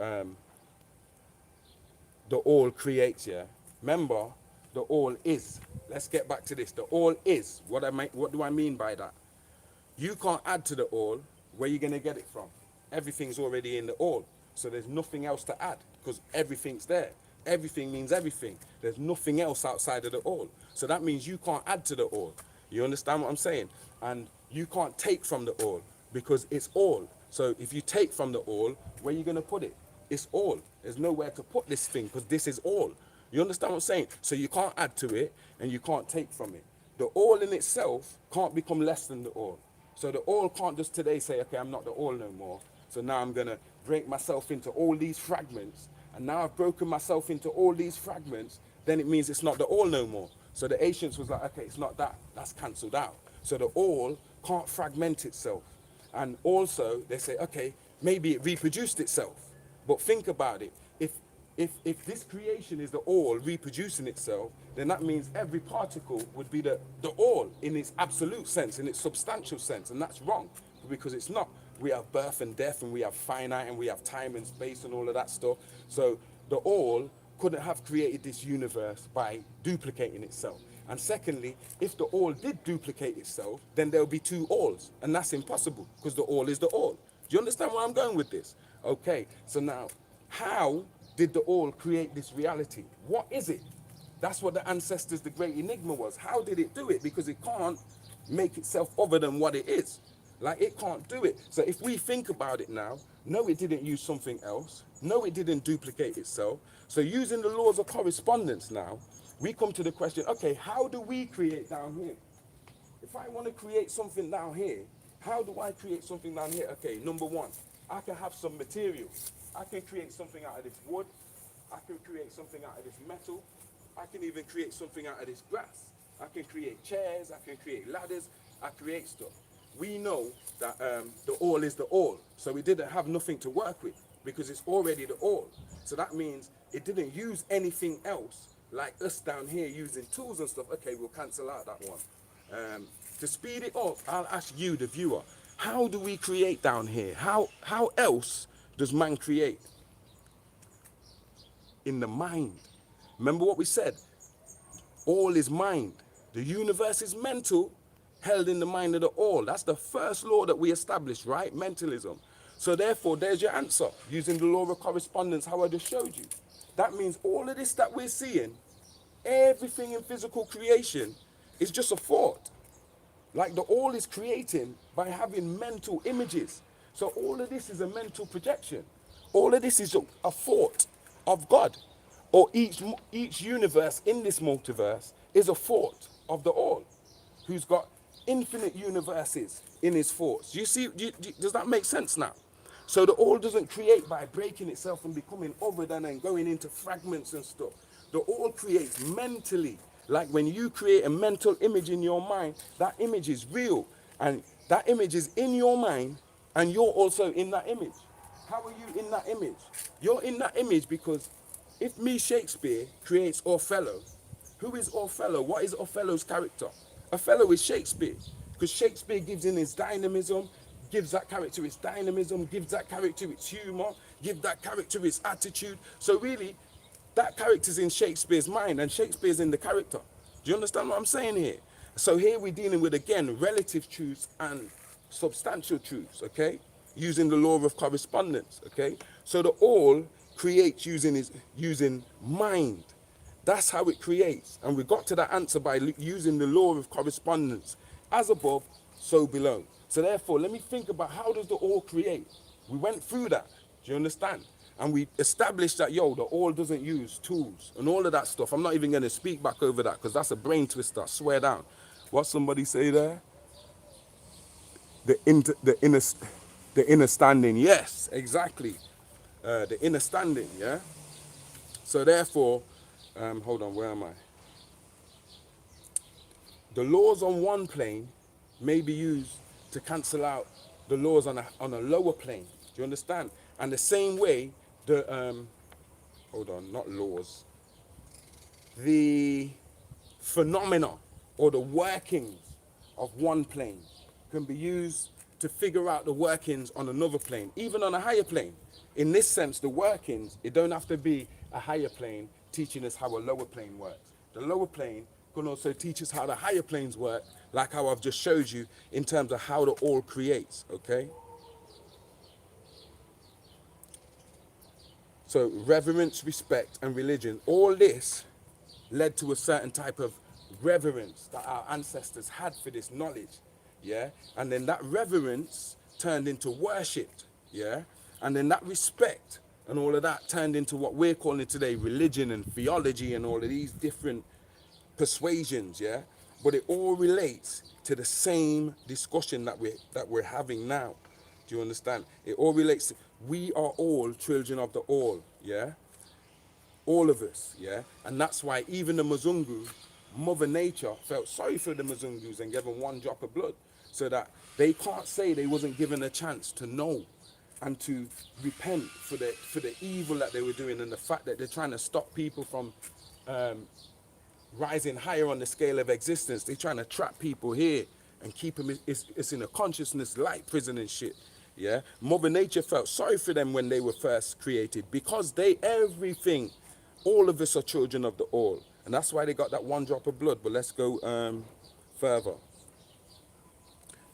the all creates, yeah, remember, the all is. Let's get back to this. The all is. What do I mean by that? You can't add to the all. Where are you going to get it from? Everything's already in the all. So there's nothing else to add because everything's there. Everything means everything. There's nothing else outside of the all. So that means you can't add to the all. You understand what I'm saying? And you can't take from the all because it's all. So if you take from the all, where are you going to put it? It's all. There's nowhere to put this thing because this is all. You understand what I'm saying? So you can't add to it and you can't take from it. The all in itself can't become less than the all. So the all can't just today say, okay, I'm not the all no more. So now I'm going to break myself into all these fragments. And now I've broken myself into all these fragments. Then it means it's not the all no more. So the ancients was like, okay, it's not that. That's cancelled out. So the all can't fragment itself. And also they say, okay, maybe it reproduced itself. But think about it. If this creation is the all reproducing itself, then that means every particle would be the all in its absolute sense, in its substantial sense. And that's wrong because it's not. We have birth and death and we have finite and we have time and space and all of that stuff. So the all couldn't have created this universe by duplicating itself. And secondly, if the all did duplicate itself, then there would be two alls. And that's impossible because the all is the all. Do you understand where I'm going with this? Okay, so now, how did the all create this reality? What is it? That's what the ancestors, the great enigma was. How did it do it? Because it can't make itself other than what it is. Like, it can't do it. So if we think about it now, no, it didn't use something else. No, it didn't duplicate itself. So using the laws of correspondence now, we come to the question, okay, how do we create down here? If I want to create something down here, how do I create something down here? Okay, number one, I can have some material. I can create something out of this wood. I can create something out of this metal. I can even create something out of this grass. I can create chairs. I can create ladders. I create stuff. We know that the all is the all. So we didn't have nothing to work with because it's already the all. So that means it didn't use anything else like us down here using tools and stuff. Okay, we'll cancel out that one. To speed it up, I'll ask you, the viewer, how do we create down here? How else does man create? In the mind. Remember what we said? All is mind. The universe is mental, held in the mind of the all. That's the first law that we established, right? Mentalism. So therefore, there's your answer, using the law of correspondence, how I just showed you. That means all of this that we're seeing, everything in physical creation, is just a thought. Like the all is creating by having mental images. So all of this is a mental projection. All of this is a thought of God. Or each universe in this multiverse is a thought of the all, who's got infinite universes in his thoughts. You see, does that make sense now? So the all doesn't create by breaking itself and becoming other than and going into fragments and stuff. The all creates mentally. Like when you create a mental image in your mind, that image is real. And that image is in your mind, and you're also in that image. How are you in that image? You're in that image because if me, Shakespeare, creates Othello, who is Othello? What is Othello's character? Othello is Shakespeare, because Shakespeare gives in his dynamism, gives that character its dynamism, gives that character its humor, gives that character its attitude. So really, that character's in Shakespeare's mind and Shakespeare's in the character. Do you understand what I'm saying here? So here we're dealing with, again, relative truths and substantial truths, okay? Using the law of correspondence, okay? So the all creates using mind. That's how it creates. And we got to that answer by using the law of correspondence. As above, so below. So therefore, let me think about how does the all create? We went through that. Do you understand? And we established that, the all doesn't use tools and all of that stuff. I'm not even going to speak back over that because that's a brain twister, swear down. What somebody say there? The inner standing. Yes, exactly. The inner standing, yeah? So therefore, hold on, where am I? The laws on one plane may be used to cancel out the laws on a lower plane. Do you understand? And the same way, not laws, the phenomena or the workings of one plane can be used to figure out the workings on another plane, even on a higher plane. In this sense, the workings, it don't have to be a higher plane teaching us how a lower plane works. The lower plane can also teach us how the higher planes work, like how I've just showed you in terms of how the all creates, okay? So reverence, respect, and religion, all this led to a certain type of reverence that our ancestors had for this knowledge, yeah? And then that reverence turned into worship, yeah? And then that respect and all of that turned into what we're calling today religion and theology and all of these different persuasions, yeah? But it all relates to the same discussion that we're having now. Do you understand? It all relates to, we are all children of the all, yeah? All of us, yeah? And that's why even the Mzungu, Mother Nature felt sorry for the Mzungus and gave them one drop of blood so that they can't say they wasn't given a chance to know and to repent for the evil that they were doing and the fact that they're trying to stop people from rising higher on the scale of existence. They're trying to trap people here and keep them, it's in a consciousness light prison and shit. Yeah, Mother Nature felt sorry for them when they were first created because everything, all of us are children of the all. And that's why they got that one drop of blood. But let's go further.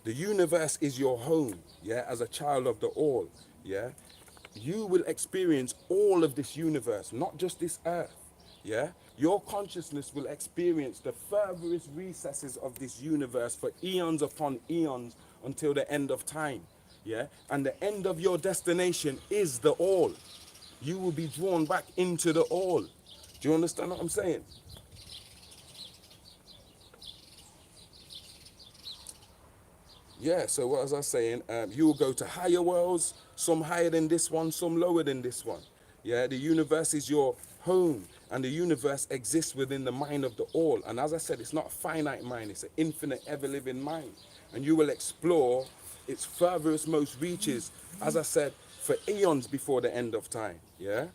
The universe is your home, yeah, as a child of the all, yeah. You will experience all of this universe, not just this earth, yeah. Your consciousness will experience the furthest recesses of this universe for eons upon eons until the end of time, yeah. And the end of your destination is the all. You will be drawn back into the all. Do you understand what I'm saying? Yeah, so what was I saying? You will go to higher worlds, some higher than this one, some lower than this one. Yeah, the universe is your home, and the universe exists within the mind of the all. And as I said, it's not a finite mind, it's an infinite, ever-living mind. And you will explore its furthest, most reaches, as I said, for eons before the end of time. Yeah,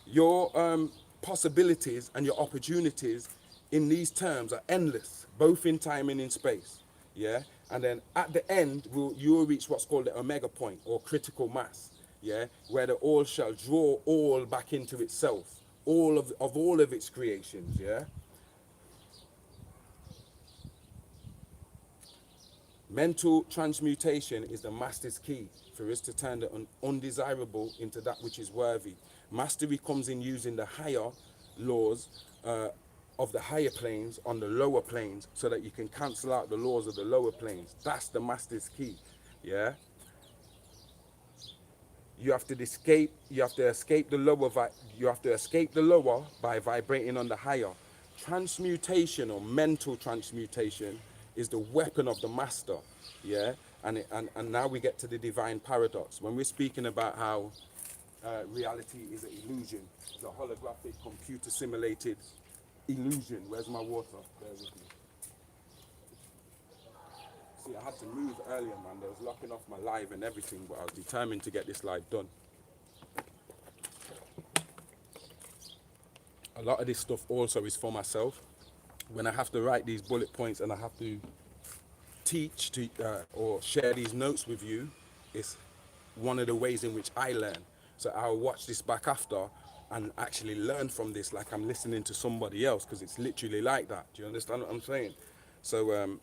your possibilities and your opportunities in these terms are endless, both in time and in space. Yeah, and then at the end, you will reach what's called the omega point or critical mass. Yeah, where the all shall draw all back into itself, all of its creations. Yeah. Mental transmutation is the master's key for us to turn the undesirable into that which is worthy. Mastery comes in using the higher laws of the higher planes on the lower planes so that you can cancel out the laws of the lower planes. That's the master's key. Yeah. You have to escape. You have to escape the lower. You have to escape the lower by vibrating on the higher. Transmutation or mental transmutation is the weapon of the master. Yeah, and now we get to the divine paradox when we're speaking about how reality is an illusion. It's a holographic, computer simulated illusion. Where's my water? Bear with me. See, I had to move earlier, man. They was locking off my live and everything, but I was determined to get this live done. A lot of this stuff also is for myself. When I have to write these bullet points and I have to teach to or share these notes with you, it's one of the ways in which I learn. So I'll watch this back after and actually learn from this like I'm listening to somebody else, because it's literally like that. Do you understand what I'm saying? So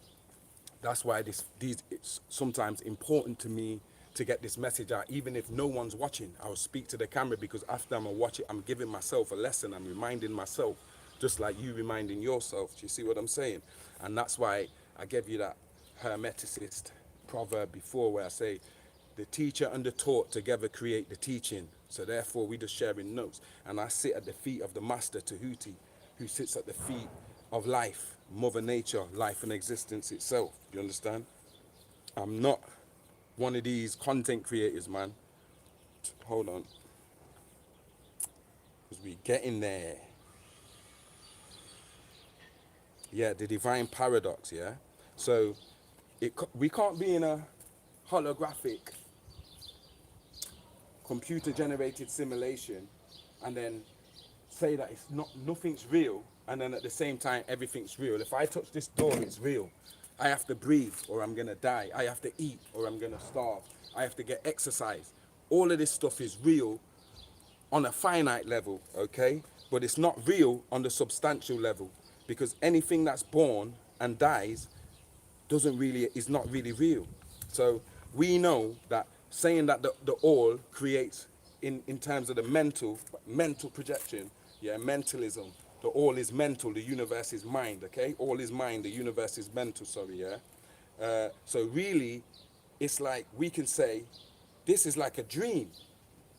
that's why it's sometimes important to me to get this message out, even if no one's watching. I'll speak to the camera because after I'm gonna watch it, I'm giving myself a lesson. I'm reminding myself, just like you reminding yourself. Do you see what I'm saying? And that's why I gave you that Hermeticist proverb before, where I say, the teacher and the taught together create the teaching. So therefore, we just sharing notes. And I sit at the feet of the master, Tahuti, who sits at the feet of life, Mother Nature, life and existence itself. You understand? I'm not one of these content creators, man. Hold on. Because we getting there. Yeah, the divine paradox, yeah? So we can't be in a holographic computer generated simulation and then say that nothing's real, and then at the same time everything's real. If I touch this door, it's real. I have to breathe or I'm gonna die. I have to eat or I'm gonna starve. I have to get exercise. All of this stuff is real on a finite level, okay? But it's not real on the substantial level, because anything that's born and dies is not really real. So we know that saying that the all creates in terms of the mental projection, yeah, mentalism. The all is mental, the universe is mind, okay? All is mind, the universe is mental, sorry, yeah? So really, it's like we can say, this is like a dream.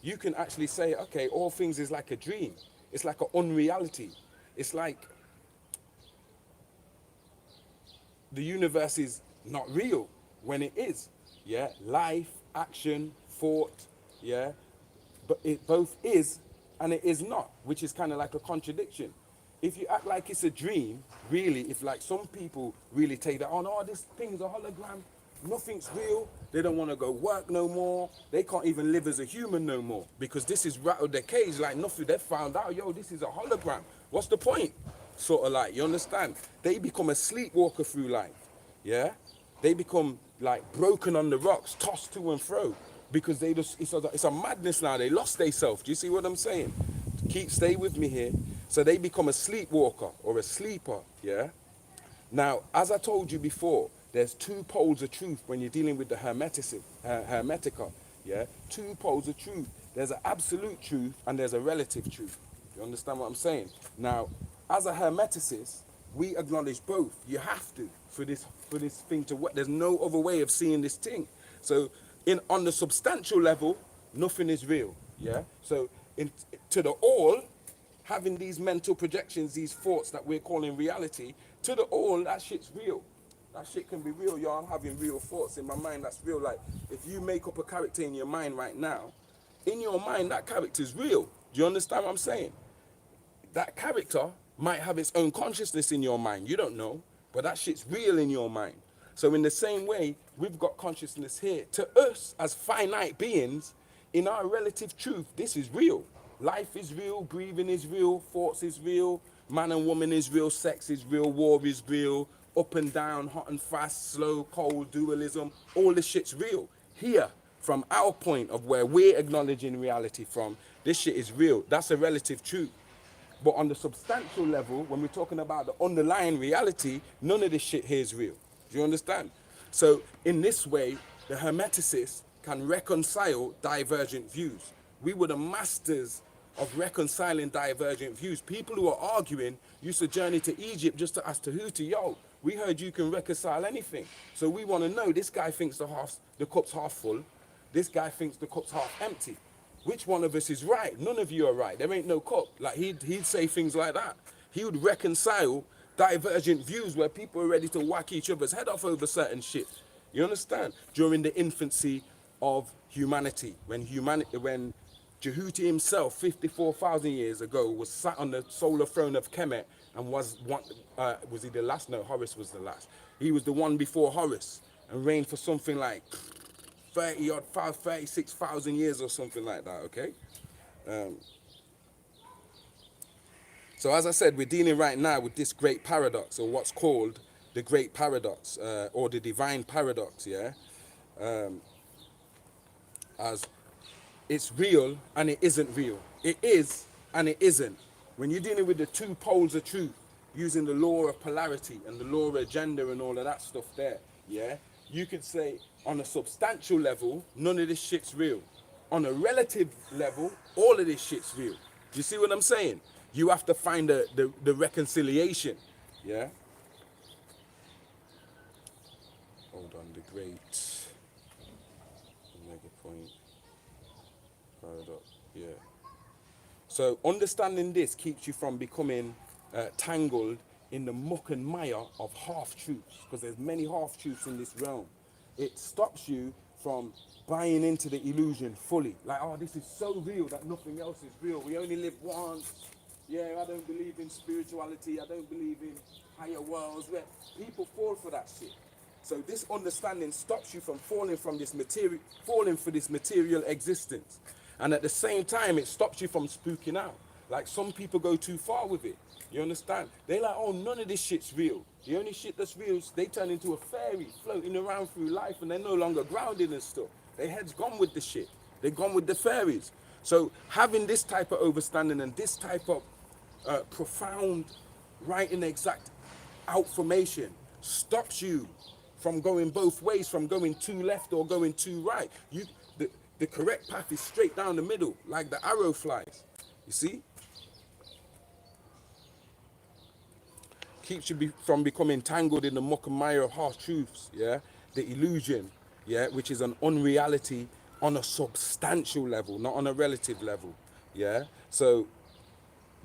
You can actually say, okay, all things is like a dream. It's like an unreality. It's like the universe is not real when it is. Yeah, life, action, thought, yeah, but it both is and it is not, which is kind of like a contradiction. If you act like it's a dream, really, if like some people really take that, oh no, this thing's a hologram, nothing's real, they don't want to go work no more, they can't even live as a human no more because this is rattled their cage like nothing. They found out, yo, this is a hologram. What's the point? Sort of like, you understand? They become a sleepwalker through life, yeah? They become like broken on the rocks, tossed to and fro because they just, it's a madness now. They lost themselves. Do you see what I'm saying? Stay with me here. So they become a sleepwalker or a sleeper, yeah? Now, as I told you before, there's two poles of truth when you're dealing with the hermetica, yeah? Two poles of truth. There's an absolute truth and there's a relative truth. You understand what I'm saying? Now, as a hermeticist, we acknowledge both. You have to for this thing to work. There's no other way of seeing this thing. So, on the substantial level, nothing is real, yeah? So, to the all, having these mental projections, these thoughts that we're calling reality, to the all, that shit's real. That shit can be real, yo. I'm having real thoughts in my mind that's real. Like, if you make up a character in your mind right now, in your mind, that character's real. Do you understand what I'm saying? That character might have its own consciousness in your mind. You don't know, but that shit's real in your mind. So in the same way, we've got consciousness here. To us, as finite beings, in our relative truth, this is real. Life is real, breathing is real, thoughts is real, man and woman is real, sex is real, war is real, up and down, hot and fast, slow, cold, dualism, all this shit's real. Here, from our point of where we're acknowledging reality from, this shit is real. That's a relative truth. But on the substantial level, when we're talking about the underlying reality, none of this shit here is real. Do you understand? So in this way, the hermeticist can reconcile divergent views. We were the masters of reconciling divergent views. People who are arguing used to journey to Egypt just to ask Tahuti, yo, we heard you can reconcile anything. So we want to know, this guy thinks the cup's half full. This guy thinks the cup's half empty. Which one of us is right? None of you are right. There ain't no cup. Like he'd say things like that. He would reconcile divergent views where people are ready to whack each other's head off over certain shit. You understand? During the infancy of humanity, when Jehuti himself, 54,000 years ago, was sat on the solar throne of Kemet and was he the last? No, Horus was the last. He was the one before Horus and reigned for something like 36,000 years or something like that, okay? So as I said, we're dealing right now with this great paradox, or what's called the great paradox, or the divine paradox, yeah? As it's real and it isn't real. It is and it isn't. When you're dealing with the two poles of truth, using the law of polarity and the law of gender and all of that stuff there, yeah? You could say on a substantial level, none of this shit's real. On a relative level, all of this shit's real. Do you see what I'm saying? You have to find the reconciliation, yeah? Hold on, the great mega point paradox, yeah. So understanding this keeps you from becoming tangled in the muck and mire of half-truths, because there's many half-truths in this realm. It stops you from buying into the illusion fully. Like, oh, this is so real that nothing else is real. We only live once. Yeah, I don't believe in spirituality. I don't believe in higher worlds. Where people fall for that shit. So this understanding stops you from falling for this material existence. And at the same time, it stops you from spooking out. Like, some people go too far with it. You understand? They're like, oh, none of this shit's real. The only shit that's real is they turn into a fairy floating around through life, and they're no longer grounded and stuff. Their head's gone with the shit. They're gone with the fairies. So having this type of understanding and this type of profound, right and exact outformation stops you from going both ways, from going too left or going too right. The correct path is straight down the middle, like the arrow flies. You see? Keeps you from becoming tangled in the muck and mire of harsh truths, yeah? The illusion, yeah, which is an unreality on a substantial level, not on a relative level, yeah? So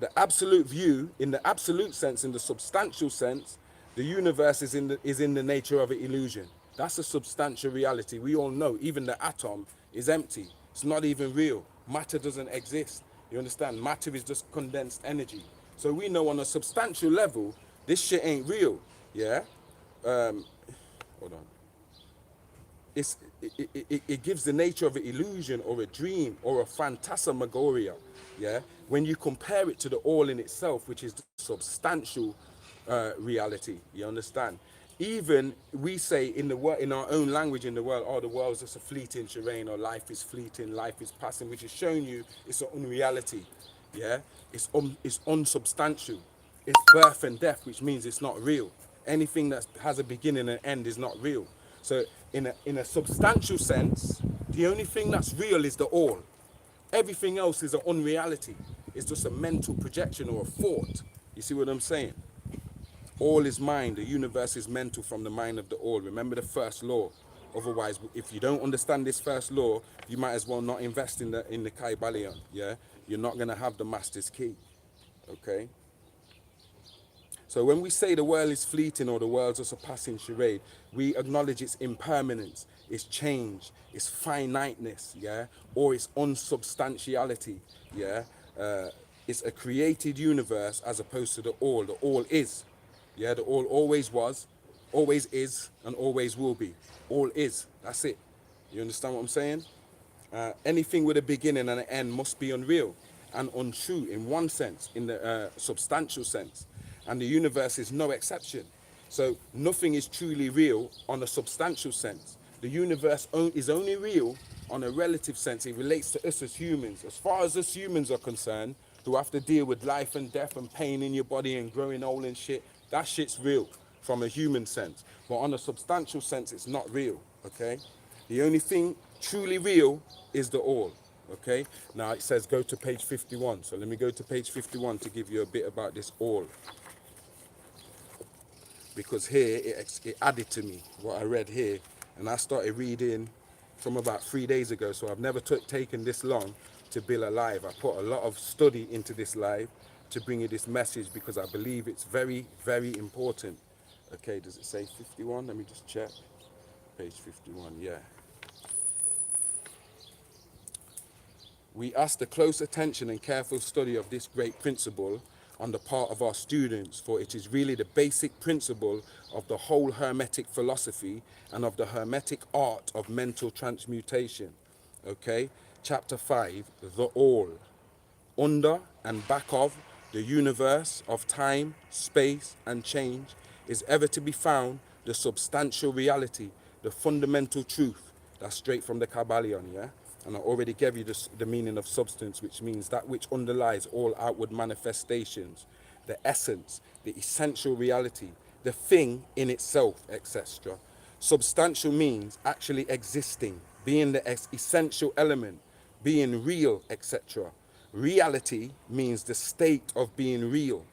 the absolute view, in the absolute sense, in the substantial sense, the universe is in the nature of an illusion. That's a substantial reality. We all know, even the atom is empty. It's not even real. Matter doesn't exist. You understand? Matter is just condensed energy. So we know on a substantial level, this shit ain't real. Yeah? Hold on. It gives the nature of an illusion or a dream or a phantasmagoria, yeah, when you compare it to the all in itself, which is the substantial reality. You understand? Even we say in the in our own language in the world, oh, the world's just a fleeting terrain, or life is fleeting, life is passing, which is showing you it's an unreality. Yeah, it's unsubstantial. It's birth and death, which means it's not real. Anything that has a beginning and end is not real. So in a substantial sense, the only thing that's real is the all. Everything else is an unreality. It's just a mental projection or a thought. You see what I'm saying? All is mind. The universe is mental from the mind of the all. Remember the first law. Otherwise, if you don't understand this first law, you might as well not invest in the Kaibalion. Yeah, you're not gonna have the master's key. Okay. So when we say the world is fleeting or the world's just a passing charade, we acknowledge its impermanence, its change, its finiteness, yeah, or its unsubstantiality, yeah. It's a created universe as opposed to the all. The all is, yeah. The all always was, always is, and always will be. All is. That's it. You understand what I'm saying? Anything with a beginning and an end must be unreal and untrue in one sense, in the substantial sense. And the universe is no exception. So nothing is truly real on a substantial sense. The universe is only real on a relative sense. It relates to us as humans. As far as us humans are concerned, who have to deal with life and death and pain in your body and growing old and shit, that shit's real from a human sense. But on a substantial sense, it's not real, okay? The only thing truly real is the all, okay? Now it says go to page 51. So let me go to page 51 to give you a bit about this all. Because here it added to me what I read here, and I started reading from about 3 days ago, so I've never taken this long to build a live. I put a lot of study into this live to bring you this message because I believe it's very, very important. Okay, does it say 51? Let me just check. Page 51, yeah. We ask the close attention and careful study of this great principle on the part of our students, for it is really the basic principle of the whole Hermetic philosophy and of the Hermetic art of mental transmutation. Okay, chapter 5, the all. Under and back of the universe of time, space, and change is ever to be found the substantial reality, the fundamental truth. That's straight from the Kabbalion, yeah? And I already gave you the meaning of substance, which means that which underlies all outward manifestations, the essence, the essential reality, the thing in itself, etc. Substantial means actually existing, being the essential element, being real, etc. Reality means the state of being real,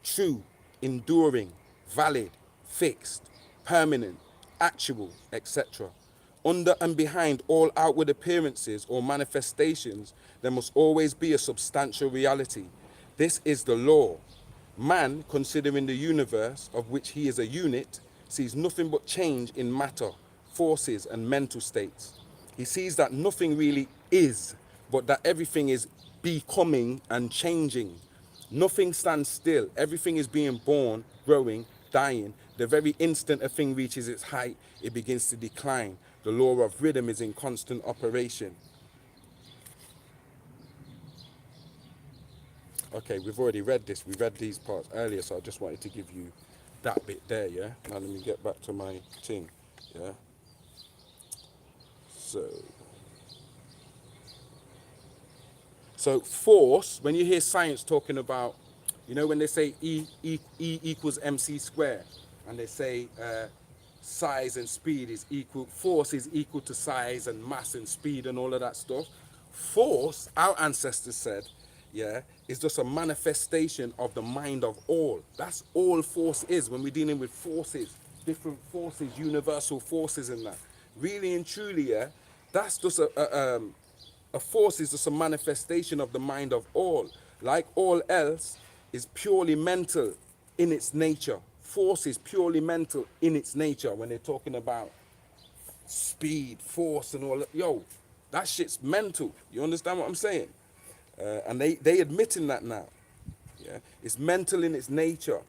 true, enduring, valid, fixed, permanent, actual, etc. Under and behind all outward appearances or manifestations, there must always be a substantial reality. This is the law. Man, considering the universe, of which he is a unit, sees nothing but change in matter, forces, and mental states. He sees that nothing really is, but that everything is becoming and changing. Nothing stands still. Everything is being born, growing, dying. The very instant a thing reaches its height, it begins to decline. The law of rhythm is in constant operation. Okay, we've already read this. We read these parts earlier, so I just wanted to give you that bit there, yeah? Now let me get back to my thing, yeah? So force, when you hear science talking about, you know, when they say E equals MC squared, and they say size and speed is equal, force is equal to size and mass and speed and all of that stuff. Force, our ancestors said, yeah, is just a manifestation of the mind of all. That's all force is when we're dealing with forces, different forces, universal forces and that. Really and truly, yeah, that's just a force is just a manifestation of the mind of all. Like all else is purely mental in its nature. Force is purely mental in its nature when they're talking about speed, force, and all that. Yo, that shit's mental. You understand what I'm saying? And they admitting that now. Yeah, it's mental in its nature.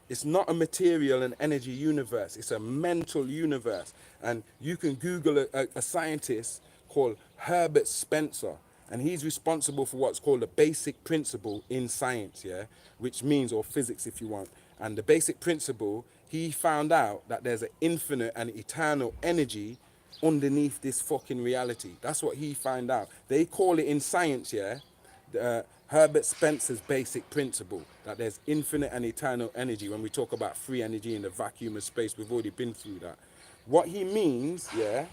It's not a material and energy universe. It's a mental universe. And you can Google a scientist called Herbert Spencer, and he's responsible for what's called a basic principle in science, yeah, which means, or physics if you want. And the basic principle, he found out that there's an infinite and eternal energy underneath this fucking reality. That's what he found out. They call it in science, yeah, Herbert Spencer's basic principle, that there's infinite and eternal energy. When we talk about free energy in the vacuum of space, we've already been through that. What he means, yeah,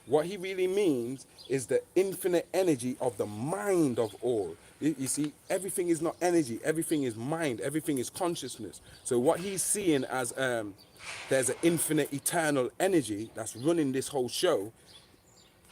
what he really means is the infinite energy of the mind of all. You see, everything is not energy, everything is mind, everything is consciousness. So what he's seeing as there's an infinite eternal energy that's running this whole show.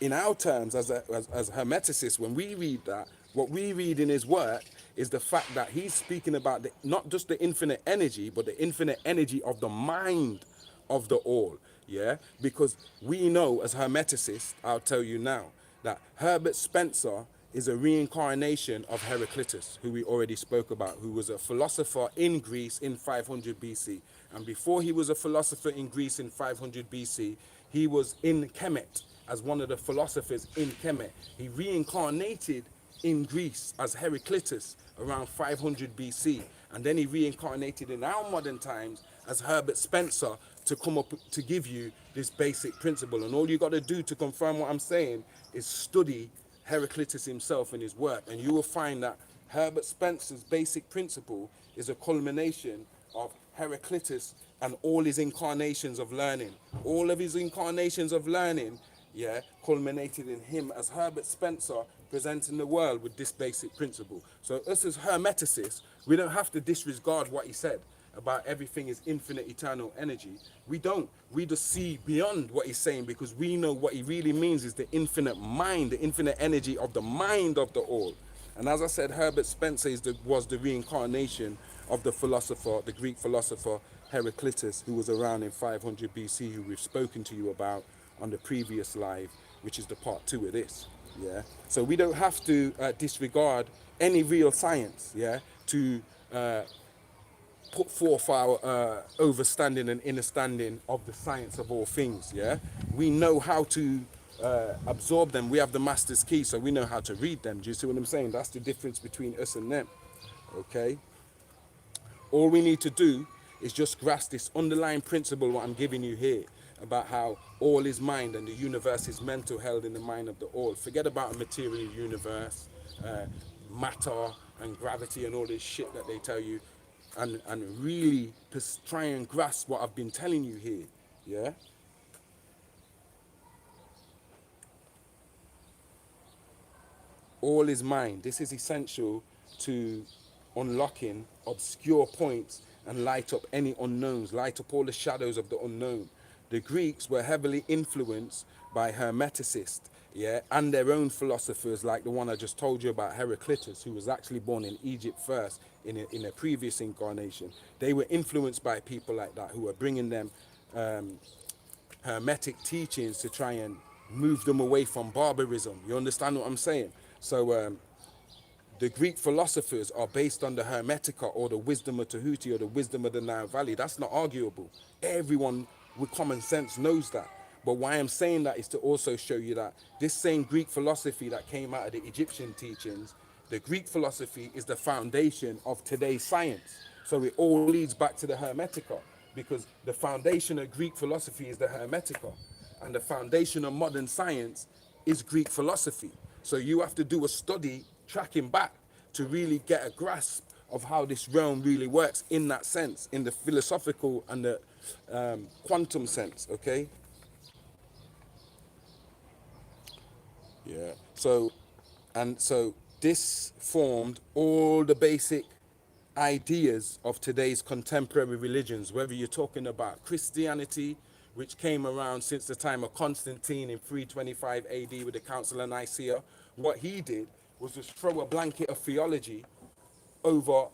In our terms, as hermeticists, when we read that, what we read in his work is the fact that he's speaking about not just the infinite energy, but the infinite energy of the mind of the all. Yeah, because we know as hermeticists, I'll tell you now, that Herbert Spencer is a reincarnation of Heraclitus, who we already spoke about, who was a philosopher in Greece in 500 BC. And before he was a philosopher in Greece in 500 BC, he was in Kemet as one of the philosophers in Kemet. He reincarnated in Greece as Heraclitus around 500 BC. And then he reincarnated in our modern times as Herbert Spencer to come up to give you this basic principle. And all you got to do to confirm what I'm saying is study Heraclitus himself and his work. And you will find that Herbert Spencer's basic principle is a culmination of Heraclitus and all his incarnations of learning. All of his incarnations of learning, yeah, culminated in him as Herbert Spencer presenting the world with this basic principle. So us as hermeticists, we don't have to disregard what he said about everything is infinite eternal energy. We don't. We just see beyond what he's saying, because we know what he really means is the infinite mind, the infinite energy of the mind of the all. And as I said, Herbert Spencer was the reincarnation of the philosopher, the Greek philosopher Heraclitus, who was around in 500 BC, who we've spoken to you about on the previous live, which is the part 2 of this. Yeah. So we don't have to disregard any real science, yeah, to put forth our overstanding and understanding of the science of all things, yeah? We know how to absorb them. We have the master's key, so we know how to read them. Do you see what I'm saying? That's the difference between us and them, okay? All we need to do is just grasp this underlying principle, what I'm giving you here, about how all is mind and the universe is mental, held in the mind of the all. Forget about a material universe, matter and gravity and all this shit that they tell you. And really try and grasp what I've been telling you here, yeah? All is mind. This is essential to unlocking obscure points and light up any unknowns, light up all the shadows of the unknown. The Greeks were heavily influenced by hermeticists, yeah, and their own philosophers, like the one I just told you about, Heraclitus, who was actually born in Egypt first in a previous incarnation. They were influenced by people like that who were bringing them hermetic teachings to try and move them away from barbarism. You understand what I'm saying? So the Greek philosophers are based on the Hermetica, or the wisdom of Tahuti, or the wisdom of the Nile Valley. That's not arguable. Everyone with common sense knows that. But why I'm saying that is to also show you that this same Greek philosophy that came out of the Egyptian teachings, the Greek philosophy is the foundation of today's science. So it all leads back to the Hermetica, because the foundation of Greek philosophy is the Hermetica, and the foundation of modern science is Greek philosophy. So you have to do a study tracking back to really get a grasp of how this realm really works in that sense, in the philosophical and the quantum sense, okay? Yeah. So this formed all the basic ideas of today's contemporary religions, whether you're talking about Christianity, which came around since the time of Constantine in 325 AD with the Council of Nicaea. What he did was just throw a blanket of theology over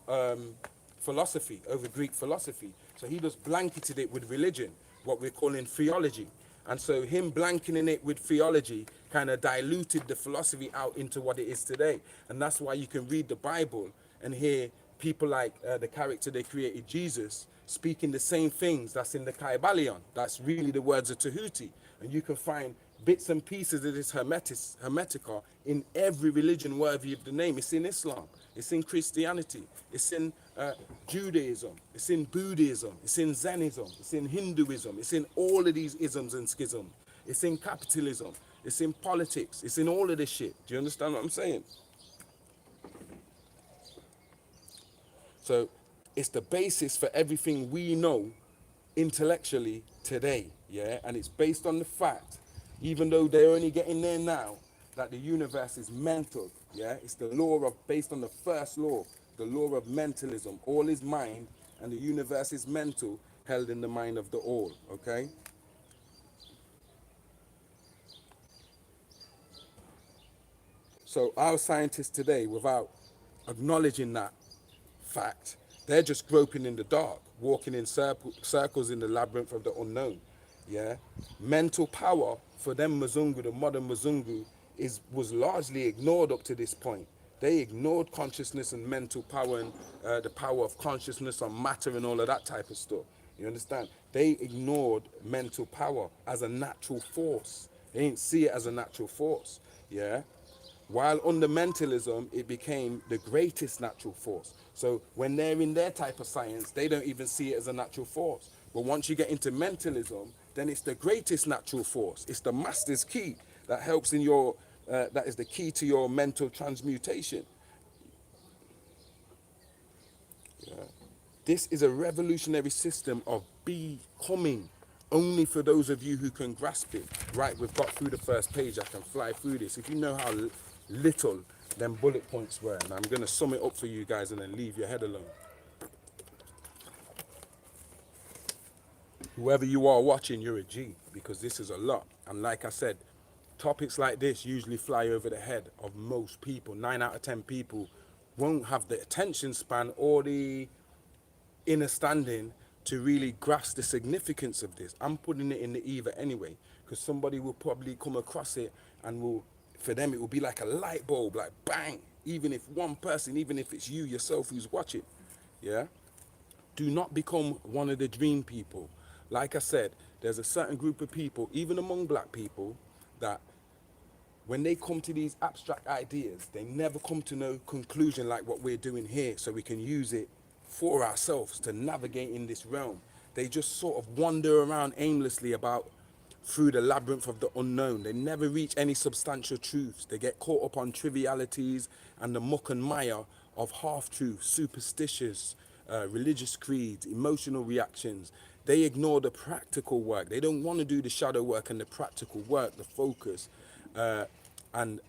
philosophy, over Greek philosophy. So he just blanketed it with religion, what we're calling theology. And so him blanketing it with theology kind of diluted the philosophy out into what it is today. And that's why you can read the Bible and hear people like the character they created, Jesus, speaking the same things that's in the Kabbalion. That's really the words of Tahuti. And you can find bits and pieces of this Hermetica in every religion worthy of the name. It's in Islam, it's in Christianity, it's in Judaism, it's in Buddhism, it's in Zenism, it's in Hinduism, it's in all of these isms and schisms. It's in capitalism, it's in politics, it's in all of this shit. Do you understand what I'm saying? So it's the basis for everything we know intellectually today, yeah? And it's based on the fact, even though they're only getting there now, that the universe is mental, yeah? It's the law of, based on the first law, the law of mentalism. All is mind, and the universe is mental, held in the mind of the all, okay? So our scientists today, without acknowledging that fact, they're just groping in the dark, walking in circles in the labyrinth of the unknown. Yeah, mental power for them Mzungu, the modern Mzungu, was largely ignored up to this point. They ignored consciousness and mental power and the power of consciousness on matter and all of that type of stuff. You understand? They ignored mental power as a natural force. They didn't see it as a natural force. Yeah. While under mentalism, it became the greatest natural force. So when they're in their type of science, they don't even see it as a natural force. But once you get into mentalism, then it's the greatest natural force. It's the master's key that helps in your, that is the key to your mental transmutation. Yeah. This is a revolutionary system of becoming, only for those of you who can grasp it. Right, we've got through the first page. I can fly through this. If you know how little them bullet points were, and I'm going to sum it up for you guys and then leave your head alone. Whoever you are watching, you're a G, because this is a lot. And like I said, topics like this usually fly over the head of most people. 9 out of 10 people won't have the attention span or the inner standing to really grasp the significance of this. I'm putting it in the ether anyway, because somebody will probably come across it and will, for them, it will be like a light bulb, like bang. Even if one person, even if it's you yourself who's watching, yeah? Do not become one of the dream people. Like I said, there's a certain group of people, even among black people, that when they come to these abstract ideas, they never come to no conclusion like what we're doing here, so we can use it for ourselves to navigate in this realm. They just sort of wander around aimlessly about through the labyrinth of the unknown. They never reach any substantial truths. They get caught up on trivialities and the muck and mire of half-truths, superstitious, religious creeds, emotional reactions. They ignore the practical work. They don't want to do the shadow work and the practical work, the focus, and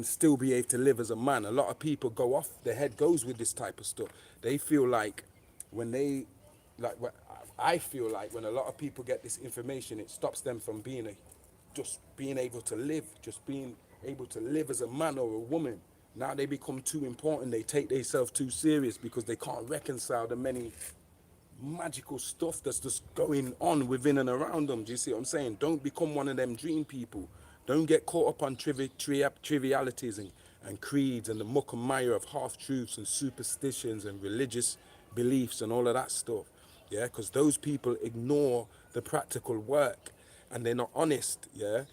still be able to live as a man. A lot of people go off, their head goes with this type of stuff. They feel like when they, like I feel like when a lot of people get this information, it stops them from being just being able to live, just being able to live as a man or a woman. Now they become too important. They take themselves too serious because they can't reconcile the many magical stuff that's just going on within and around them. Do you see what I'm saying? Don't become one of them dream people. Don't get caught up on trivialities and creeds and the muck and mire of half-truths and superstitions and religious beliefs and all of that stuff. Yeah, because those people ignore the practical work and they're not honest. Yeah.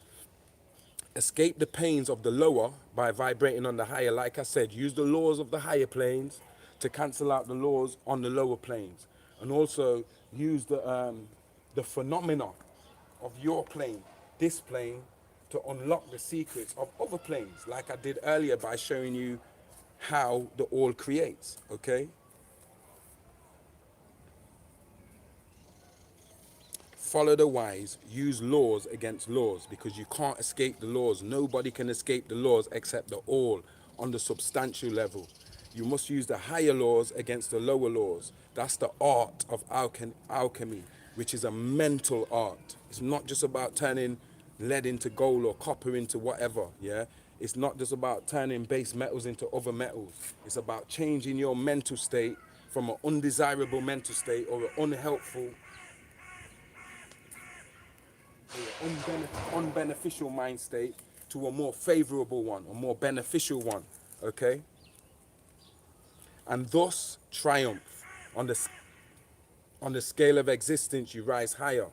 Escape the pains of the lower by vibrating on the higher. Like I said, use the laws of the higher planes to cancel out the laws on the lower planes. And also use the phenomena of your plane, this plane, to unlock the secrets of other planes, like I did earlier by showing you how the all creates, okay? follow the wise, use laws against laws, because you can't escape the laws. Nobody can escape the laws except the all on the substantial level. You must use the higher laws against the lower laws. That's the art of alchemy, which is a mental art. It's not just about turning lead into gold or copper into whatever, yeah? It's not just about turning base metals into other metals. It's about changing your mental state from an undesirable mental state or an unhelpful, unbeneficial mind state to a more favorable one, a more beneficial one, okay? And thus triumph. On the scale of existence, you rise higher,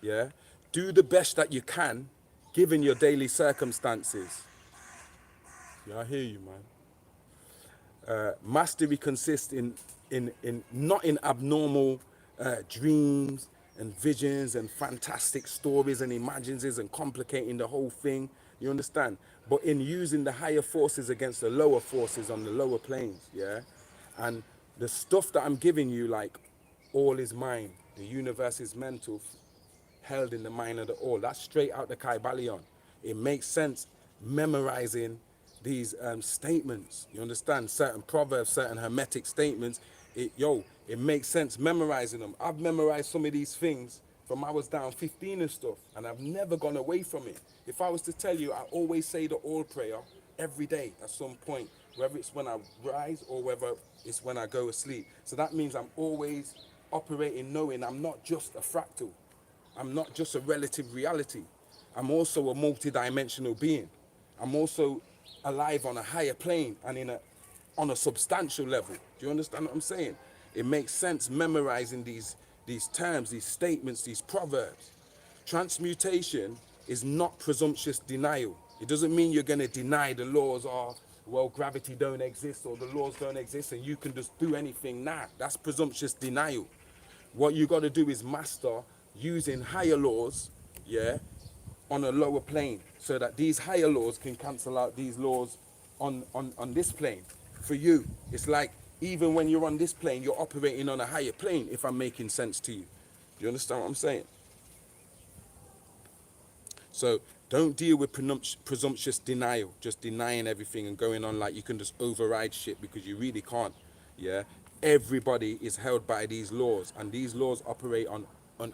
yeah? Do the best that you can, given your daily circumstances. Yeah, I hear you, man. Mastery consists in not in abnormal dreams and visions and fantastic stories and imaginings and complicating the whole thing. You understand? But in using the higher forces against the lower forces on the lower planes, yeah? And the stuff that I'm giving you, like all is mine, the universe is mental, held in the mind of the all. That's straight out the Kybalion. It makes sense memorizing these statements. You understand? Certain proverbs, certain hermetic statements. It makes sense memorizing them. I've memorized some of these things from I was down 15 and stuff, and I've never gone away from it. If I was to tell you, I always say the all prayer every day at some point, whether it's when I rise or whether it's when I go asleep. So that means I'm always operating knowing I'm not just a fractal. I'm not just a relative reality. I'm also a multidimensional being. I'm also alive on a higher plane and on a substantial level. Do you understand what I'm saying? It makes sense memorizing these terms, these statements, these proverbs. Transmutation is not presumptuous denial. It doesn't mean you're going to deny the laws or, well, gravity don't exist or the laws don't exist and you can just do anything. Nah, that's presumptuous denial. What you got to do is master using higher laws, yeah, on a lower plane, so that these higher laws can cancel out these laws on this plane. For you, it's like even when you're on this plane, you're operating on a higher plane, if I'm making sense to you. Do you understand what I'm saying? So don't deal with presumptuous denial, just denying everything and going on like you can just override shit, because you really can't. Yeah, everybody is held by these laws, and these laws operate on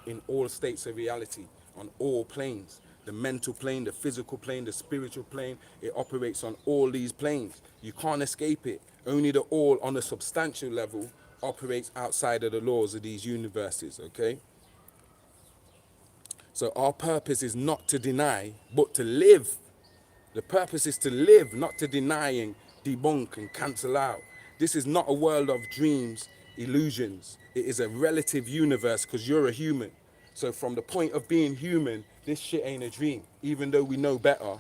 in all states of reality, on all planes. The mental plane, the physical plane, the spiritual plane, it operates on all these planes. You can't escape it. Only the all on a substantial level operates outside of the laws of these universes, okay? So our purpose is not to deny, but to live. The purpose is to live, not to deny and debunk and cancel out. This is not a world of dreams, illusions. It is a relative universe, because you're a human. So from the point of being human, this shit ain't a dream. Even though we know better,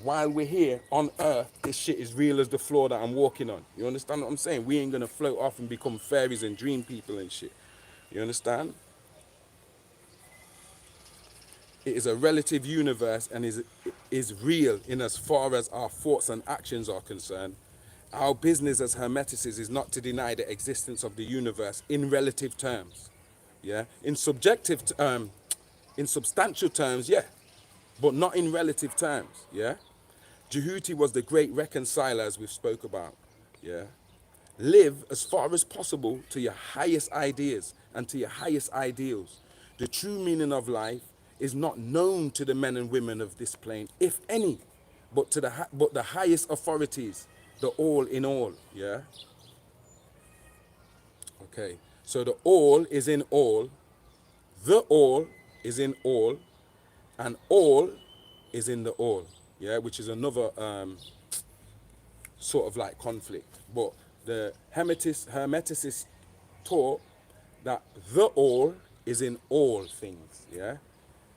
while we're here on Earth, this shit is real as the floor that I'm walking on. You understand what I'm saying? We ain't gonna float off and become fairies and dream people and shit. You understand? It is a relative universe and is real in as far as our thoughts and actions are concerned. Our business as hermeticists is not to deny the existence of the universe in relative terms. Yeah, in substantial terms, yeah, but not in relative terms. Yeah, Jehuti was the great reconciler, as we've spoke about. Yeah, live as far as possible to your highest ideas and to your highest ideals. The true meaning of life is not known to the men and women of this plane, if any, but to the highest authorities, the all in all. Yeah. Okay. So the all is in all, the all is in all, and all is in the all. Yeah, which is another sort of like conflict. But the Hermeticists taught that the all is in all things, yeah?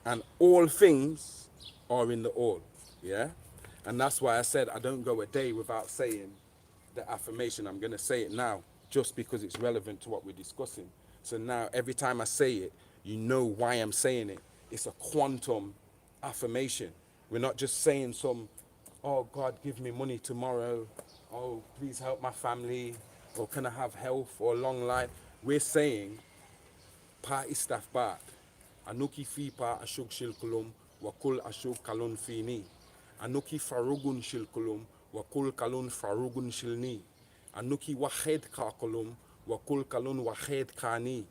And all things are in the all, yeah? And that's why I said I don't go a day without saying the affirmation. I'm going to say it now just because it's relevant to what we're discussing. So now every time I say it, you know why I'm saying it. It's a quantum affirmation. We're not just saying some, oh, God, give me money tomorrow. Oh, please help my family. Or can I have health or long life? We're saying, party staff back. Anuki fipa ashuk shilkulum, wakul ashuk kalun fini. Anuki farugun shilkulum, wakul kalun farugun shilni. Anuki wahed kakulum, wakul kalun wahed kani.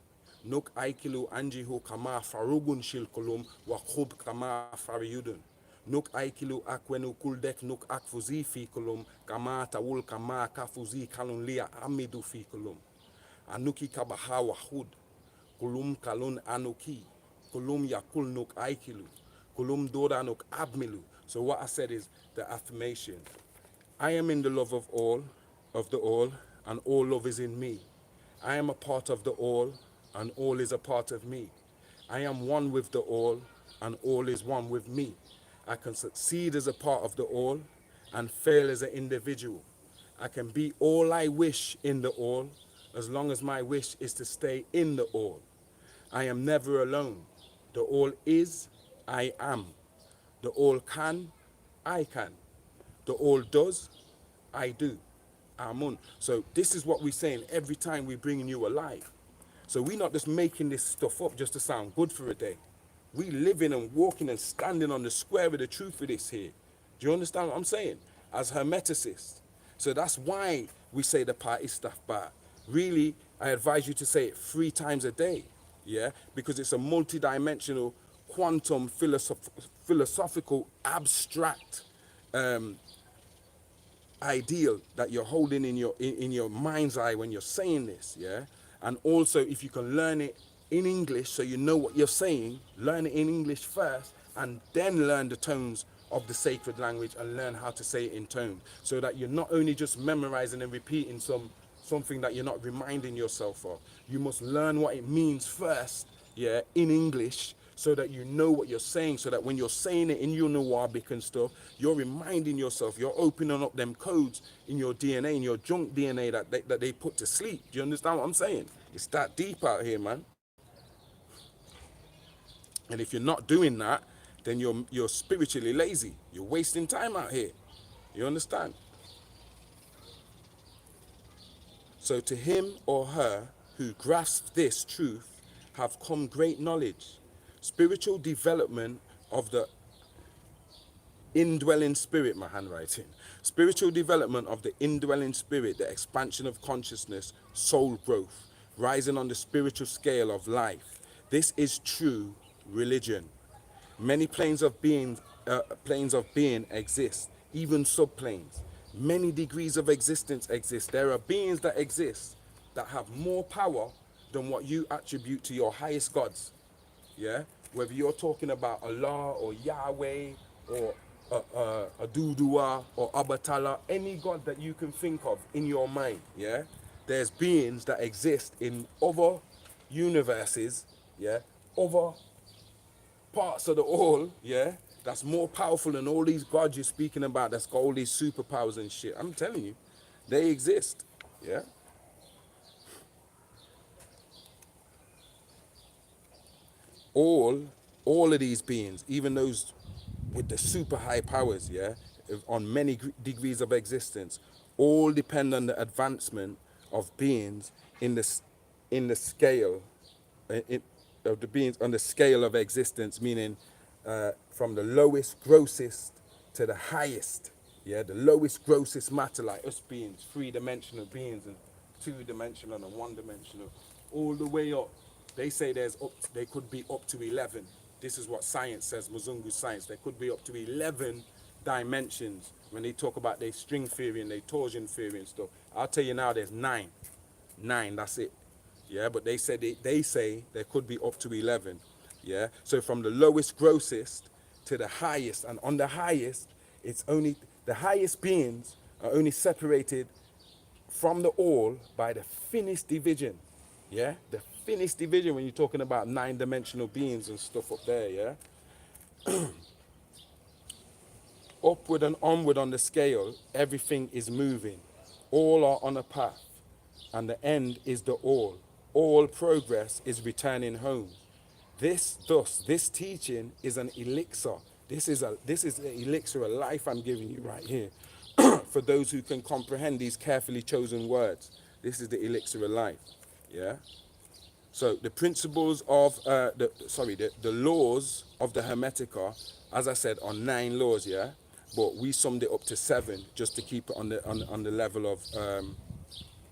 Nuk aikilu anjihu kama farugun shilkulum, wakub kama fariyudun. Nuk aikilu akwenu kuldek nuk akfuzi fikulum, kama tawul kama kafuzi kalun lia amidu fikulum. Anuki kabaha wahud, kulum kalun anuki, kulum yakul nuk aikilu, kulum doda nuk abmilu. So what I said is the affirmation. I am in the love of the all, and all love is in me. I am a part of the all, and all is a part of me. I am one with the all, and all is one with me. I can succeed as a part of the all, and fail as an individual. I can be all I wish in the all, as long as my wish is to stay in the all. I am never alone. The all is, I am. The all can, I can. The all does, I do. Amun. So this is what we're saying every time we're bringing you alive. So we're not just making this stuff up just to sound good for a day. We living and walking and standing on the square of the truth of this here. Do you understand what I'm saying? As hermeticists. So that's why we say the party stuff, but really I advise you to say it 3 times a day. Yeah? Because it's a multi-dimensional, quantum, philosophical, abstract ideal that you're holding in your mind's eye when you're saying this, yeah? And also, if you can learn it in English so you know what you're saying, learn it in English first, and then learn the tones of the sacred language and learn how to say it in tone, so that you're not only just memorizing and repeating something that you're not reminding yourself of. You must learn what it means first, yeah, in English, so that you know what you're saying, so that when you're saying it in your Nuwabic and stuff, you're reminding yourself, you're opening up them codes in your DNA, in your junk DNA that they put to sleep. Do you understand what I'm saying? It's that deep out here, man. And if you're not doing that, then you're spiritually lazy. You're wasting time out here. You understand? So to him or her who grasps this truth have come great knowledge, spiritual development of the indwelling spirit, my handwriting. Spiritual development of the indwelling spirit, the expansion of consciousness, soul growth, rising on the spiritual scale of life. This is true religion. Many planes of being exist, even subplanes. Many degrees of existence exist. There are beings that exist that have more power than what you attribute to your highest gods. Yeah, whether you're talking about Allah or Yahweh or Adudua or Abatala, any god that you can think of in your mind. Yeah, there's beings that exist in other universes. Yeah, other parts of the all. Yeah, that's more powerful than all these gods you're speaking about. That's got all these superpowers and shit. I'm telling you, they exist. Yeah. all all of these beings, even those with the super high powers, yeah, on many degrees of existence, all depend on the advancement of beings in the scale in, of the beings on the scale of existence, meaning from the lowest, grossest to the highest, yeah, the lowest, grossest matter, like us beings, 3-dimensional beings and 2-dimensional and 1-dimensional, all the way up. They say they could be up to 11. This is what science says, Muzungu science. There could be up to 11 dimensions when they talk about their string theory and their torsion theory and stuff. I'll tell you now, there's 9. 9, that's it. Yeah, but they say there could be up to 11. Yeah, so from the lowest, grossest to the highest, and on the highest, it's only the highest beings are only separated from the all by the thinnest division. Yeah, the thinnest division when you're talking about 9-dimensional beings and stuff up there. Yeah, upward and onward on the scale, everything is moving. All are on a path, and the end is the all. All progress is returning home. This teaching is an elixir. This is an elixir of life I'm giving you right here. For those who can comprehend these carefully chosen words, this is the elixir of life. Yeah. So the principles of the laws of the Hermetica, as I said, are 9 laws, yeah, but we summed it up to 7 just to keep it on the level of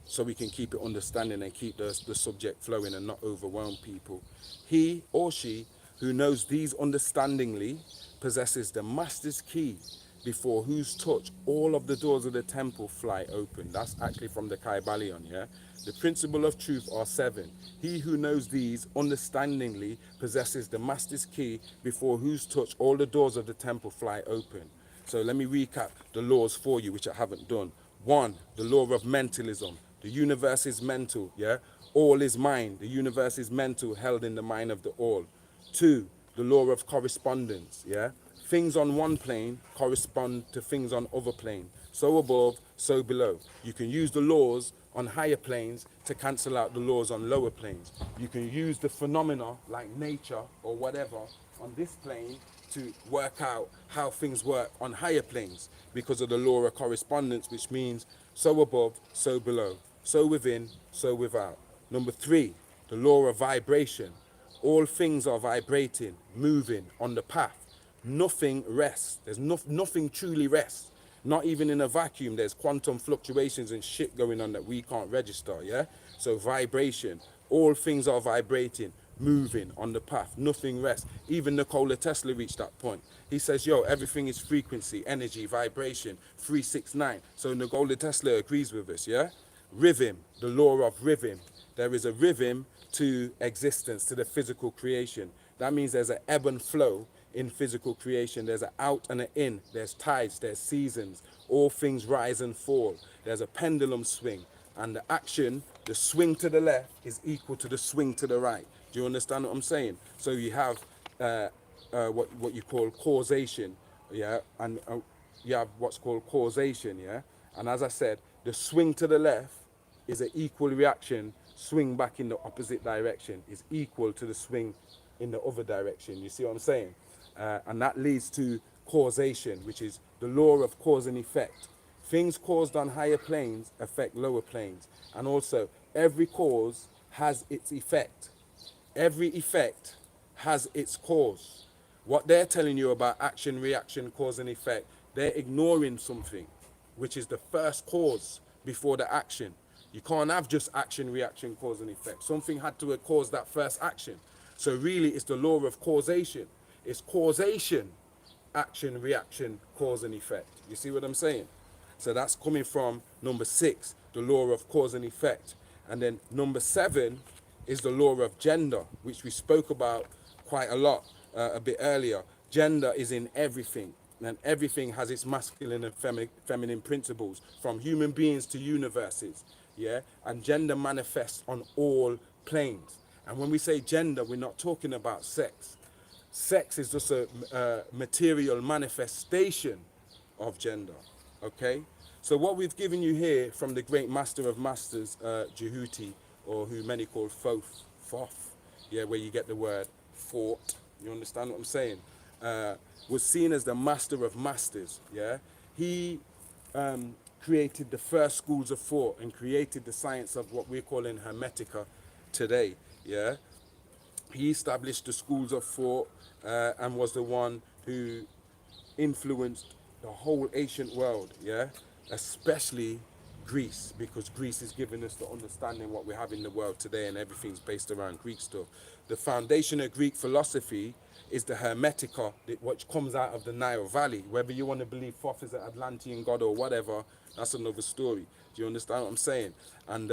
so we can keep it understanding and keep the subject flowing and not overwhelm people. He or she who knows these understandingly possesses the master's key, before whose touch all of the doors of the temple fly open. That's actually from the Kybalion, yeah? The principle of truth are 7. He who knows these understandingly possesses the master's key, before whose touch all the doors of the temple fly open. So let me recap the laws for you, which I haven't done. 1, the law of mentalism. The universe is mental, yeah? All is mind. The universe is mental, held in the mind of the all. 2, the law of correspondence, yeah? Things on one plane correspond to things on other plane. So above, so below. You can use the laws on higher planes to cancel out the laws on lower planes. You can use the phenomena like nature or whatever on this plane to work out how things work on higher planes because of the law of correspondence, which means so above, so below, so within, so without. Number 3, the law of vibration. All things are vibrating, moving on the path. Nothing rests. There's nothing truly rests. Not even in a vacuum. There's quantum fluctuations and shit going on that we can't register, yeah? So vibration. All things are vibrating, moving on the path. Nothing rests. Even Nikola Tesla reached that point. He says, yo, everything is frequency, energy, vibration, 369. So Nikola Tesla agrees with us, yeah? Rhythm, the law of rhythm. There is a rhythm to existence, to the physical creation. That means there's an ebb and flow in physical creation. There's an out and an in. There's tides, there's seasons. All things rise and fall. There's a pendulum swing. And the action, the swing to the left is equal to the swing to the right. Do you understand what I'm saying? So you have what you call causation, yeah? And you have what's called causation, yeah? And as I said, the swing to the left is an equal reaction. Swing back in the opposite direction is equal to the swing in the other direction. You see what I'm saying? And that leads to causation, which is the law of cause and effect. Things caused on higher planes affect lower planes. And also, every cause has its effect. Every effect has its cause. What they're telling you about action, reaction, cause and effect, they're ignoring something, which is the first cause before the action. You can't have just action, reaction, cause and effect. Something had to have caused that first action. So really it's the law of causation. It's causation, action, reaction, cause and effect. You see what I'm saying? So that's coming from number 6, the law of cause and effect. And then number 7 is the law of gender, which we spoke about quite a lot a bit earlier. Gender is in everything, and everything has its masculine and feminine principles, from human beings to universes, yeah? And gender manifests on all planes. And when we say gender, we're not talking about sex. Sex is just a material manifestation of gender, okay? So what we've given you here from the great master of masters, Jehuti, or who many call Thoth, yeah, where you get the word thought, you understand what I'm saying? Was seen as the master of masters, yeah? He created the first schools of thought and created the science of what we're calling Hermetica today, yeah? He established the schools of thought and was the one who influenced the whole ancient world, yeah? Especially Greece, because Greece is giving us the understanding what we have in the world today, and everything's based around Greek stuff. The foundation of Greek philosophy is the Hermetica, which comes out of the Nile Valley. Whether you want to believe Thoth is an Atlantean god or whatever, that's another story. Do you understand what I'm saying? And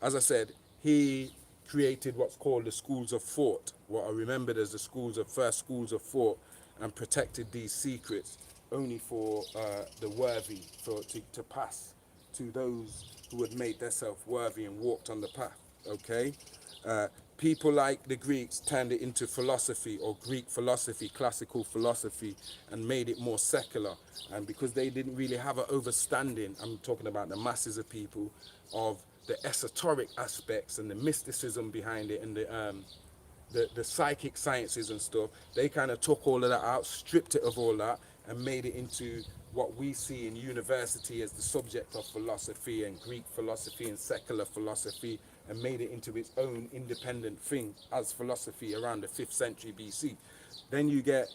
as I said, he created what's called the schools of thought, what are remembered as the first schools of thought, and protected these secrets only for the worthy, to pass to those who had made themselves worthy and walked on the path, okay? People like the Greeks turned it into philosophy, or Greek philosophy, classical philosophy, and made it more secular. And because they didn't really have an understanding, I'm talking about the masses of people, of the esoteric aspects and the mysticism behind it, and the psychic sciences and stuff, they kind of took all of that out, stripped it of all that, and made it into what we see in university as the subject of philosophy, and Greek philosophy and secular philosophy, and made it into its own independent thing as philosophy around the 5th century BC. Then you get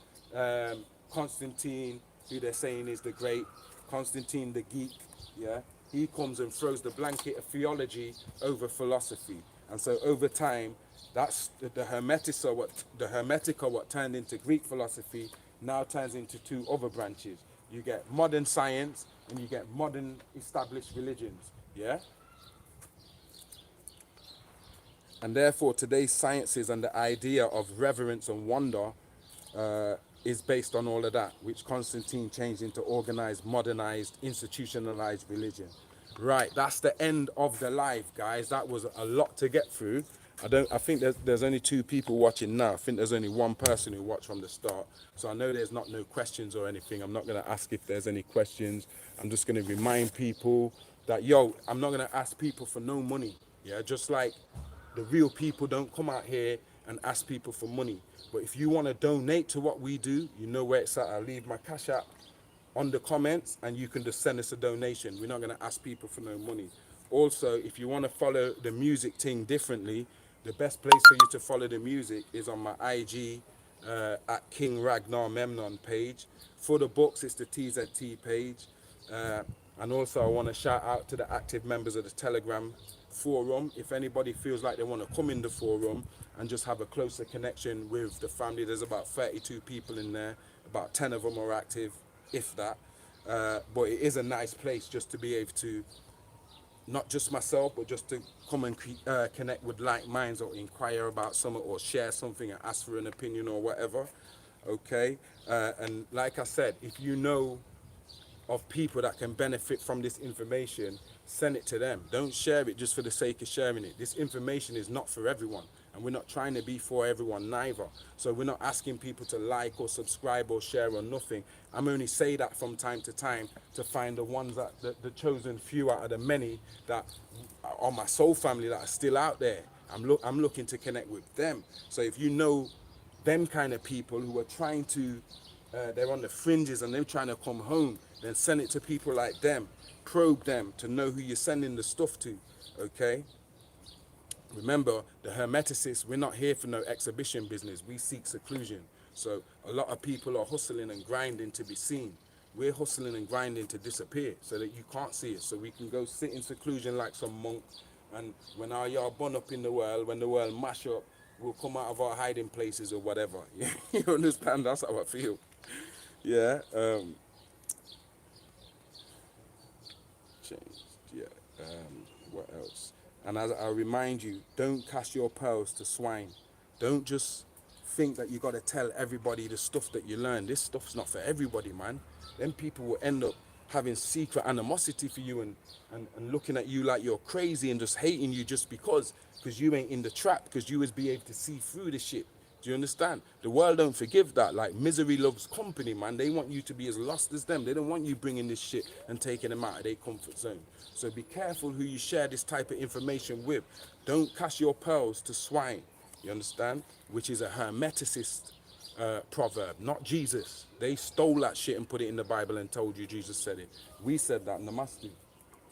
Constantine, who they're saying is the great, Constantine the geek, yeah? He comes and throws the blanket of theology over philosophy. And so over time, that's the Hermetica, what turned into Greek philosophy, now turns into two other branches. You get modern science and you get modern established religions, yeah? And therefore, today's sciences and the idea of reverence and wonder is based on all of that, which Constantine changed into organized, modernized, institutionalized religion. Right, that's the end of the live, guys. That was a lot to get through. I think there's only 2 people watching now. I think there's only 1 person who watched from the start. So I know there's no questions or anything. I'm not going to ask if there's any questions. I'm just going to remind people that, yo, I'm not going to ask people for no money. Yeah, just like the real people don't come out here and ask people for money. But if you want to donate to what we do, you know where it's at. I'll leave my Cash App on the comments and you can just send us a donation. We're not going to ask people for no money. Also, if you want to follow the music thing differently, the best place for you to follow the music is on my IG at King Ragnar Memnon page. For the books, it's the TZT page. And also I want to shout out to the active members of the Telegram forum. If anybody feels like they want to come in the forum and just have a closer connection with the family, there's about 32 people in there. About 10 of them are active, if that. But it is a nice place just to be able to, not just myself, but just to come and connect with like minds or inquire about something or share something and ask for an opinion or whatever. Okay. And like I said, if you know of people that can benefit from this information, send it to them. Don't share it just for the sake of sharing it. This information is not for everyone, and we're not trying to be for everyone neither. So we're not asking people to like or subscribe or share or nothing. I'm only say that from time to time to find the ones that the chosen few out of the many that are my soul family that are still out there. I'm looking to connect with them. So if you know them kind of people who are trying to they're on the fringes and they're trying to come home, then send it to people like them. Probe them to know who you're sending the stuff to, okay? Remember, the Hermeticists, we're not here for no exhibition business. We seek seclusion. So a lot of people are hustling and grinding to be seen. We're hustling and grinding to disappear so that you can't see us. So we can go sit in seclusion like some monk. And when our yard burn up in the world, when the world mash up, we'll come out of our hiding places or whatever. You understand? That's how I feel. Yeah. Changed. Yeah. What else? And as I remind you, don't cast your pearls to swine. Don't just think that you got to tell everybody the stuff that you learn. This stuff's not for everybody, man. Then people will end up having secret animosity for you and looking at you like you're crazy and just hating you just because you ain't in the trap, because you was be able to see through the shit. Do you understand? The world don't forgive that. Like, misery loves company, man. They want you to be as lost as them. They don't want you bringing this shit and taking them out of their comfort zone. So be careful who you share this type of information with. Don't cast your pearls to swine. You understand? Which is a Hermeticist proverb, not Jesus. They stole that shit and put it in the Bible and told you Jesus said it. We said that. Namaste.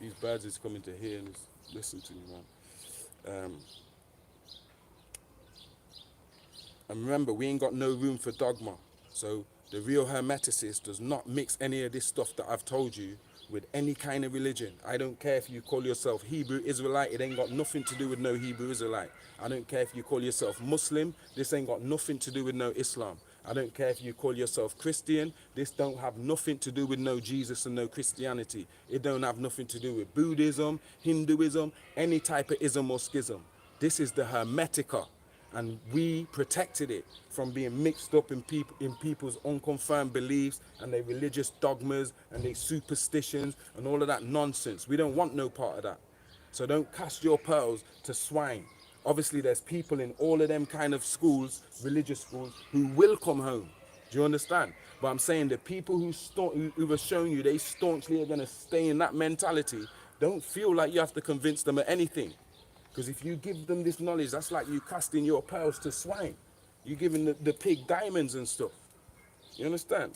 These birds is coming to hear and listen to me, man. And remember, we ain't got no room for dogma. So the real Hermeticist does not mix any of this stuff that I've told you with any kind of religion. I don't care if you call yourself Hebrew Israelite. It ain't got nothing to do with no Hebrew Israelite. I don't care if you call yourself Muslim. This ain't got nothing to do with no Islam. I don't care if you call yourself Christian. This don't have nothing to do with no Jesus and no Christianity. It don't have nothing to do with Buddhism, Hinduism, any type of ism or schism. This is the Hermetica. And we protected it from being mixed up in people's unconfirmed beliefs and their religious dogmas and their superstitions and all of that nonsense. We don't want no part of that. So don't cast your pearls to swine. Obviously, there's people in all of them kind of schools, religious schools, who will come home. Do you understand? But I'm saying the people who are showing you they staunchly are going to stay in that mentality, don't feel like you have to convince them of anything. Because if you give them this knowledge, that's like you casting your pearls to swine. You giving the pig diamonds and stuff. You understand?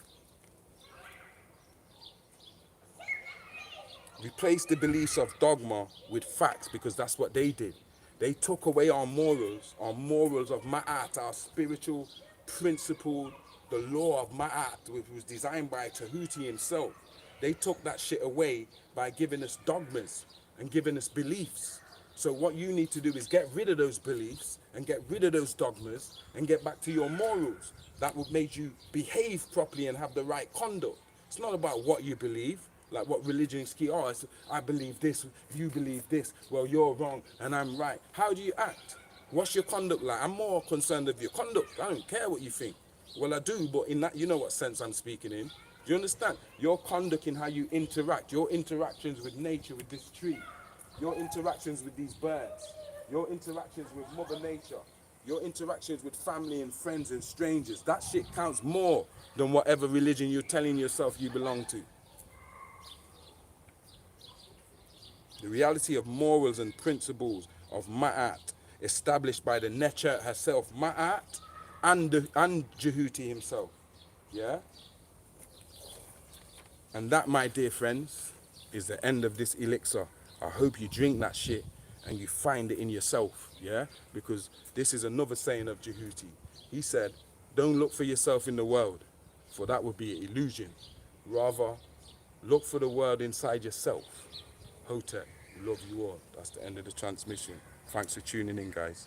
Replace the beliefs of dogma with facts, because that's what they did. They took away our morals of Ma'at, our spiritual principle, the law of Ma'at, which was designed by Tahuti himself. They took that shit away by giving us dogmas and giving us beliefs. So what you need to do is get rid of those beliefs and get rid of those dogmas and get back to your morals. That would make you behave properly and have the right conduct. It's not about what you believe, like what religions key are. I believe this, you believe this. Well, you're wrong and I'm right. How do you act? What's your conduct like? I'm more concerned with your conduct. I don't care what you think. Well, I do, but in that, you know what sense I'm speaking in. Do you understand? Your conduct in how you interact, your interactions with nature, with this tree, your interactions with these birds, your interactions with Mother Nature, your interactions with family and friends and strangers, that shit counts more than whatever religion you're telling yourself you belong to. The reality of morals and principles of Ma'at, established by the nature herself, Ma'at, and Jehuti himself. Yeah? And that, my dear friends, is the end of this elixir. I hope you drink that shit and you find it in yourself, yeah? Because this is another saying of Jehuti. He said, don't look for yourself in the world, for that would be an illusion. Rather, look for the world inside yourself. Hotep, love you all. That's the end of the transmission. Thanks for tuning in, guys.